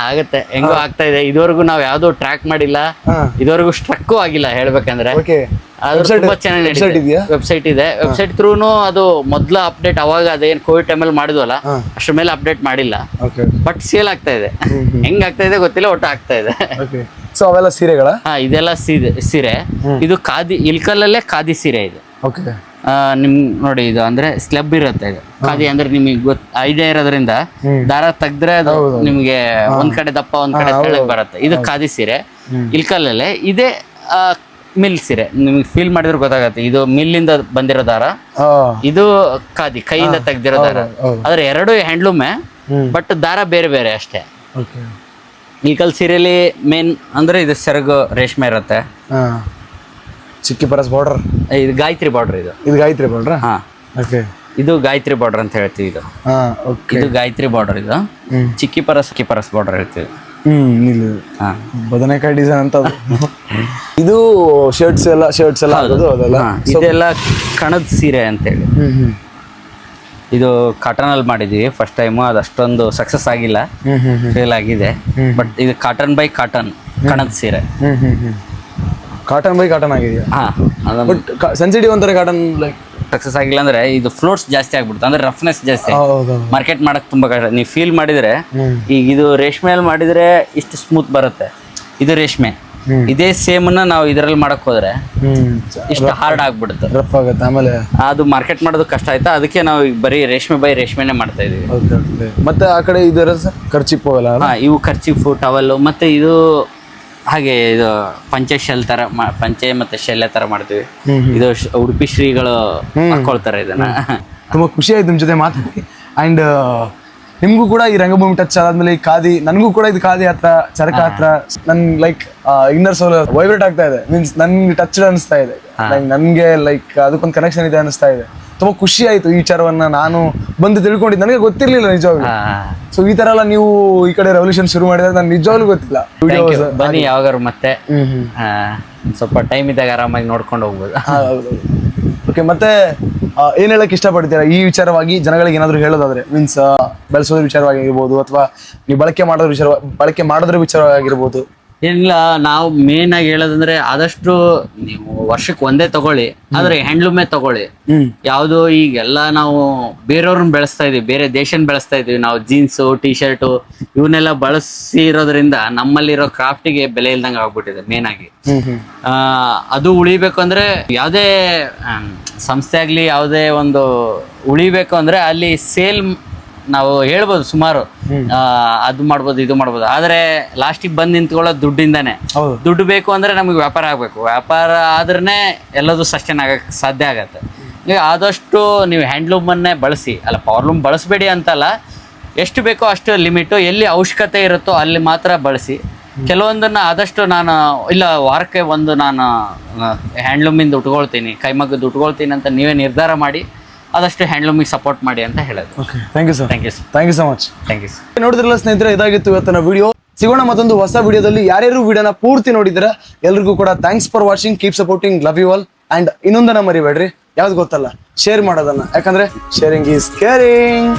ಆಗುತ್ತೆ, ಹೆಂಗೋ ಆಗ್ತಾ ಇದೆ. ಇದುವರೆಗೂ ನಾವ್ ಯಾವ್ದು ಟ್ರ್ಯಾಕ್ ಮಾಡಿಲ್ಲ, ಇದುವರೆಗೂ ಸ್ಟ್ರಕ್ಕು ಆಗಿಲ್ಲ ಹೇಳ್ಬೇಕಂದ್ರೆ. ತುಂಬಾ ಚೆನ್ನಾಗಿ ವೆಬ್ಸೈಟ್ ಇದೆ. ವೆಬ್ಸೈಟ್ ಥ್ರೂನು ಅದು ಮೊದ್ಲ ಅಪ್ಡೇಟ್, ಅವಾಗ ಅದೇನ್ ಕೋವಿಡ್ ಟೈಮಲ್ಲಿ ಮಾಡಿದ್ವಲ್ಲ, ಅಷ್ಟ್ರ ಮೇಲೆ ಅಪ್ಡೇಟ್ ಮಾಡಿಲ್ಲ. ಬಟ್ ಸೇಲ್ ಆಗ್ತಾ ಇದೆ. ಹೆಂಗ್ ಆಗ್ತಾ ಇದೆ ಗೊತ್ತಿಲ್ಲ, ಒಟ್ಟು ಆಗ್ತಾ ಇದೆ. ಸೊ ಅವೆಲ್ಲ ಸೀರೆಗಳ? ಇದೆಲ್ಲ ಸೀರೆ. ಇದು ಖಾದಿ, ಇಲ್ಕಲ್ಲೇ ಖಾದಿ ಸೀರೆ ಇದೆ. ನಿಮ್ ನೋಡಿ, ಇದು ಅಂದ್ರೆ ಸ್ಲೆಬ್ ಇರುತ್ತೆ. ಇದು ಖಾದಿ ಅಂದ್ರೆ ನಿಮಗೆ ಐಡಿಯಾ ಇರೋದ್ರಿಂದ ದಾರ ತೆಗ್ದ್ರೆ ಅದು ನಿಮ್ಗೆ ಒಂದ್ ಕಡೆ ದಪ್ಪ, ಒಂದ್ ಕಡೆ ತೆಳಗ್ ಬರುತ್ತೆ. ಇದು ಖಾದಿ ಸೀರೆ ಇಲ್ಕಲ್ಲೇ ಇದೆ. ಮಿಲ್ ಸೀರೆ ನಿಮಗೆ ಫೀಲ್ ಮಾಡಿದ್ರೆ ಗೊತ್ತಾಗತ್ತೆ, ಇದು ಮಿಲ್ಲಿಂದ ಬಂದಿರೋ ದಾರ, ಇದು ಖಾದಿ ಕೈಯಿಂದ ತೆಗ್ದಿರೋ ದಾರ. ಆದ್ರೆ ಎರಡು ಹ್ಯಾಂಡ್ಲೂಮೇ, ಬಟ್ ದಾರ ಬೇರೆ ಬೇರೆ ಅಷ್ಟೇ. ಇಳಕಲ್ ಸೀರೆಯಲ್ಲಿ ಮೇನ್ ಅಂದ್ರೆ ಇದು ಸೆರಗು ರೇಷ್ಮೆ ಇರುತ್ತೆ. ಚಿಕ್ಕಿ ಪರಸ್ ಬಾರ್ಡರ್, ಇದು ಗಾಯತ್ರಿ ಬಾರ್ಡರ್. ಇದು ಗಾಯತ್ರಿ ಬಾರ್ಡರ್. ಹಾ, ಓಕೆ. ಇದು ಗಾಯತ್ರಿ ಬಾರ್ಡರ್ ಅಂತ ಹೇಳ್ತೀವಿ. ಇದು ಗಾಯತ್ರಿ ಬಾರ್ಡರ್. ಇದು ಚಿಕ್ಕಿ ಪರಸ್ ಬಾರ್ಡರ್ ಹೇಳ್ತೀವಿ. ಬದನೆಕಾಯಿ ಡಿಸೈನ್ ಅಂತ ಇದು ಶರ್ಟ್ಸ್ ಎಲ್ಲ ಅದೆಲ್ಲ ಇದೆಲ್ಲ ಕಣದ ಸೀರೆ ಅಂತೇಳಿ. ಇದು ಕಾಟನ್ ಅಲ್ಲಿ ಮಾಡಿದೀವಿ ಫಸ್ಟ್ ಟೈಮು. ಅದಷ್ಟೊಂದು ಸಕ್ಸಸ್ ಆಗಿಲ್ಲ, ಫೇಲ್ ಆಗಿದೆ. ಬಟ್ ಇದು ಕಾಟನ್ ಬೈ ಕಾಟನ್ ಕಣದ ಸೀರೆ. ಕಾಟನ್ ಬೈ ಕಾಟನ್ ಆಗಿದೆಯಾ? ಬಟ್ ಸೆನ್ಸಿಟಿವ್ ಅಂತಾರೆ ಕಾಟನ್. ಲೈಕ್ ಸಕ್ಸಸ್ ಆಗಿಲ್ಲ ಅಂದ್ರೆ ಇದು ಫ್ಲೋಟ್ಸ್ ಜಾಸ್ತಿ ಆಗ್ಬಿಡುತ್ತೆ, ಅಂದ್ರೆ ರಫ್ನೆಸ್ ಜಾಸ್ತಿ. ಮಾರ್ಕೆಟ್ ಮಾಡಕ್ ತುಂಬಾ ಕಷ್ಟ. ನೀವು ಫೀಲ್ ಮಾಡಿದ್ರೆ ಈಗ ಇದು ರೇಷ್ಮೆಯಲ್ಲಿ ಮಾಡಿದ್ರೆ ಇಷ್ಟು ಸ್ಮೂತ್ ಬರುತ್ತೆ, ಇದು ರೇಷ್ಮೆ. ಇದೇ ಸೇಮ್ ನಾವು ಇದರಲ್ಲಿ ಮಾಡಕ್ ಹೋದ್ರೆ ಇಷ್ಟು ಹಾರ್ಡ್ ಆಗ್ಬಿಡುತ್ತೆ, ರಫ್ ಆಗುತ್ತೆ. ಆಮೇಲೆ ಅದು ಮಾರ್ಕೆಟ್ ಮಾಡೋದು ಕಷ್ಟ ಆಯ್ತಾ, ಅದಕ್ಕೆ ನಾವು ಬರೀ ರೇಷ್ಮೆ ಬೈ ರೇಷ್ಮೆನೆ ಮಾಡ್ತಾ ಇದೀವಿ. ಮತ್ತೆ ಆ ಕಡೆ ಇದರ ಖರ್ಚಿಪ್ ಅಲ್ಲ, ಇವು ಖರ್ಚಿಫು, ಟವಲ್, ಮತ್ತೆ ಇದು ಹಾಗೆ ಇದು ಪಂಚೆ ಶೆಲ್ ತರ, ಪಂಚೆ ಮತ್ತೆ ಶೆಲ್ಲೆ ತರ ಮಾಡ್ತೀವಿ. ಇದು ಉಡುಪಿ ಶ್ರೀಗಳು ಹಾಕೊಳ್ತಾರೆ ಇದನ್ನ. ತುಂಬಾ ಖುಷಿ ಆಯ್ತು ನಿಮ್ ಜೊತೆ ಮಾತಾಡಿ. ಅಂಡ್ ನಿಮ್ಗೂ ಕೂಡ ಈ ರಂಗಭೂಮಿ ಟಚ್ ಆದ್ಮೇಲೆ ಈ ಖಾದಿ, ನನಗೂ ಕೂಡ ಇದು ಖಾದಿ ಹತ್ರ, ಚರಕ ಹತ್ರ ನನ್ ಲೈಕ್ ಇನ್ನರ್ ಸೋಲ್ ವೈಬ್ರೇಟ್ ಆಗ್ತಾ ಇದೆ. ಮೀನ್ಸ್ ನನ್ಗೆ ಟಚ್ ಅನಿಸ್ತಾ ಇದೆ, ನನ್ಗೆ ಲೈಕ್ ಅದಕ್ಕೊಂದು ಕನೆಕ್ಷನ್ ಇದೆ ಅನಿಸ್ತಾ ಇದೆ. ತುಂಬಾ ಖುಷಿ ಆಯ್ತು ಈ ವಿಚಾರವನ್ನ ನಾನು ಬಂದು ತಿಳ್ಕೊಂಡಿದ್ದು, ನನಗೆ ಗೊತ್ತಿರ್ಲಿಲ್ಲ ನಿಜವಾಗ್ಲೂ. ಸೊ ಈ ತರ ಎಲ್ಲ ನೀವು ಈ ಕಡೆ ರೆವಲ್ಯೂಷನ್ ಶುರು ಮಾಡಿದ್ರೆ ನಾನು ನಿಜವಾಗ್ಲೂ ಗೊತ್ತಿಲ್ಲ. ಬನ್ನಿ ಯಾವಾಗಾರು ಮತ್ತೆ ಸ್ವಲ್ಪ ಟೈಮ್ ಇದ್ದಾಗ ಆರಾಮಾಗಿ ನೋಡ್ಕೊಂಡು ಹೋಗ್ಬೋದು. ಓಕೆ, ಮತ್ತೆ ಏನ್ ಹೇಳಕ್ ಇಷ್ಟಪಡ್ತೀರಾ ಈ ವಿಚಾರವಾಗಿ ಜನಗಳಿಗೆ ಏನಾದ್ರು ಹೇಳೋದಾದ್ರೆ? ಮೀನ್ಸ್ ಬೆಳೆಸೋದ್ರ ವಿಚಾರವಾಗಿ ಆಗಿರ್ಬೋದು, ಅಥವಾ ನೀವು ಬಳಕೆ ಮಾಡೋದ್ರ ವಿಚಾರವಾಗಿರ್ಬೋದು. ಏನಿಲ್ಲ, ನಾವು ಮೇನ್ ಆಗಿ ಹೇಳೋದಂದ್ರೆ ಆದಷ್ಟು ನೀವು ವರ್ಷಕ್ಕೆ ಒಂದೇ ತಗೊಳ್ಳಿ, ಆದ್ರೆ ಹ್ಯಾಂಡ್ಲೂಮೇ ತಗೊಳ್ಳಿ. ಯಾವ್ದು ಈಗೆಲ್ಲ ನಾವು ಬೇರೆಯವ್ರನ್ನ ಬೆಳೆಸ್ತಾ ಇದೀವಿ, ಬೇರೆ ದೇಶನ ಬೆಳೆಸ್ತಾ ಇದೀವಿ ನಾವು. ಜೀನ್ಸು, ಟಿ ಶರ್ಟು ಇವನ್ನೆಲ್ಲ ಬಳಸಿರೋದ್ರಿಂದ ನಮ್ಮಲ್ಲಿರೋ ಕ್ರಾಫ್ಟಿಗೆ ಬೆಲೆ ಇಲ್ದಂಗೆ ಆಗ್ಬಿಟ್ಟಿದೆ. ಮೇನ್ ಆಗಿ ಅದು ಉಳಿಬೇಕು ಅಂದ್ರೆ, ಯಾವುದೇ ಸಂಸ್ಥೆ ಆಗ್ಲಿ ಯಾವುದೇ ಒಂದು ಉಳಿಬೇಕು ಅಂದ್ರೆ ಅಲ್ಲಿ ಸೇಲ್ ನಾವು ಹೇಳ್ಬೋದು ಸುಮಾರು, ಅದು ಮಾಡ್ಬೋದು ಇದು ಮಾಡ್ಬೋದು, ಆದ್ರೆ ಲಾಸ್ಟಿಗೆ ಬಂದು ನಿಂತ್ಕೊಳ್ಳೋದು ದುಡ್ಡಿಂದಾನೆ. ದುಡ್ಡು ಬೇಕು ಅಂದ್ರೆ ನಮಗೆ ವ್ಯಾಪಾರ ಆಗ್ಬೇಕು, ವ್ಯಾಪಾರ ಆದ್ರೇ ಎಲ್ಲದೂ ಸಸ್ಟೈನ್ ಆಗಕ್ಕೆ ಸಾಧ್ಯ ಆಗತ್ತೆ. ಈಗ ಆದಷ್ಟು ನೀವು ಹ್ಯಾಂಡ್ಲೂಮನ್ನೇ ಬಳಸಿ, ಅಲ್ಲ ಪವರ್ಲೂಮ್ ಬಳಸಬೇಡಿ ಅಂತಲ್ಲ, ಎಷ್ಟು ಬೇಕೋ ಅಷ್ಟು ಲಿಮಿಟು, ಎಲ್ಲಿ ಅವಶ್ಯಕತೆ ಇರುತ್ತೋ ಅಲ್ಲಿ ಮಾತ್ರ ಬಳಸಿ. ಕೆಲವೊಂದನ್ನು ಆದಷ್ಟು ನಾನು ಇಲ್ಲ ವಾರಕ್ಕೆ ಒಂದು ನಾನು ಹ್ಯಾಂಡ್ಲೂಮಿಂದ ಉಟ್ಕೊಳ್ತೀನಿ, ಕೈಮಗ್ಗದ್ದು ಉಟ್ಕೊಳ್ತೀನಿ ಅಂತ ನೀವೇ ನಿರ್ಧಾರ ಮಾಡಿ ಆದಷ್ಟು ಹ್ಯಾಂಡ್ಲೂಮಿಗೆ ಸಪೋರ್ಟ್ ಮಾಡಿ ಅಂತ ಹೇಳೋದು. Thank you sir. Thank you so much. Thank you. ನೋಡಿದ್ರಲ್ಲ ಸ್ನೇಹಿತರೆ, ಇದಾಗಿತ್ತು ಇವತ್ತಿನ ವಿಡಿಯೋ. ಸಿಗೋಣ ಮತ್ತೊಂದು ಹೊಸ ವಿಡಿಯೋದಲ್ಲಿ. ಯಾರ್ಯಾರು ವಿಡಿಯೋನ ಪೂರ್ತಿ ನೋಡಿದ್ರೆ ಎಲ್ರಿಗೂ ಕೂಡ thanks for watching, keep supporting, love you all. And ಇನ್ನೊಂದನ್ನ ಮರಿಬೇಡ್ರಿ, ಯಾವ್ದು ಗೊತ್ತಲ್ಲ, ಶೇರ್ ಮಾಡೋದನ್ನ. ಯಾಕಂದ್ರೆ ಶೇರಿಂಗ್ ಈಸ್ ಕೇರಿಂಗ್.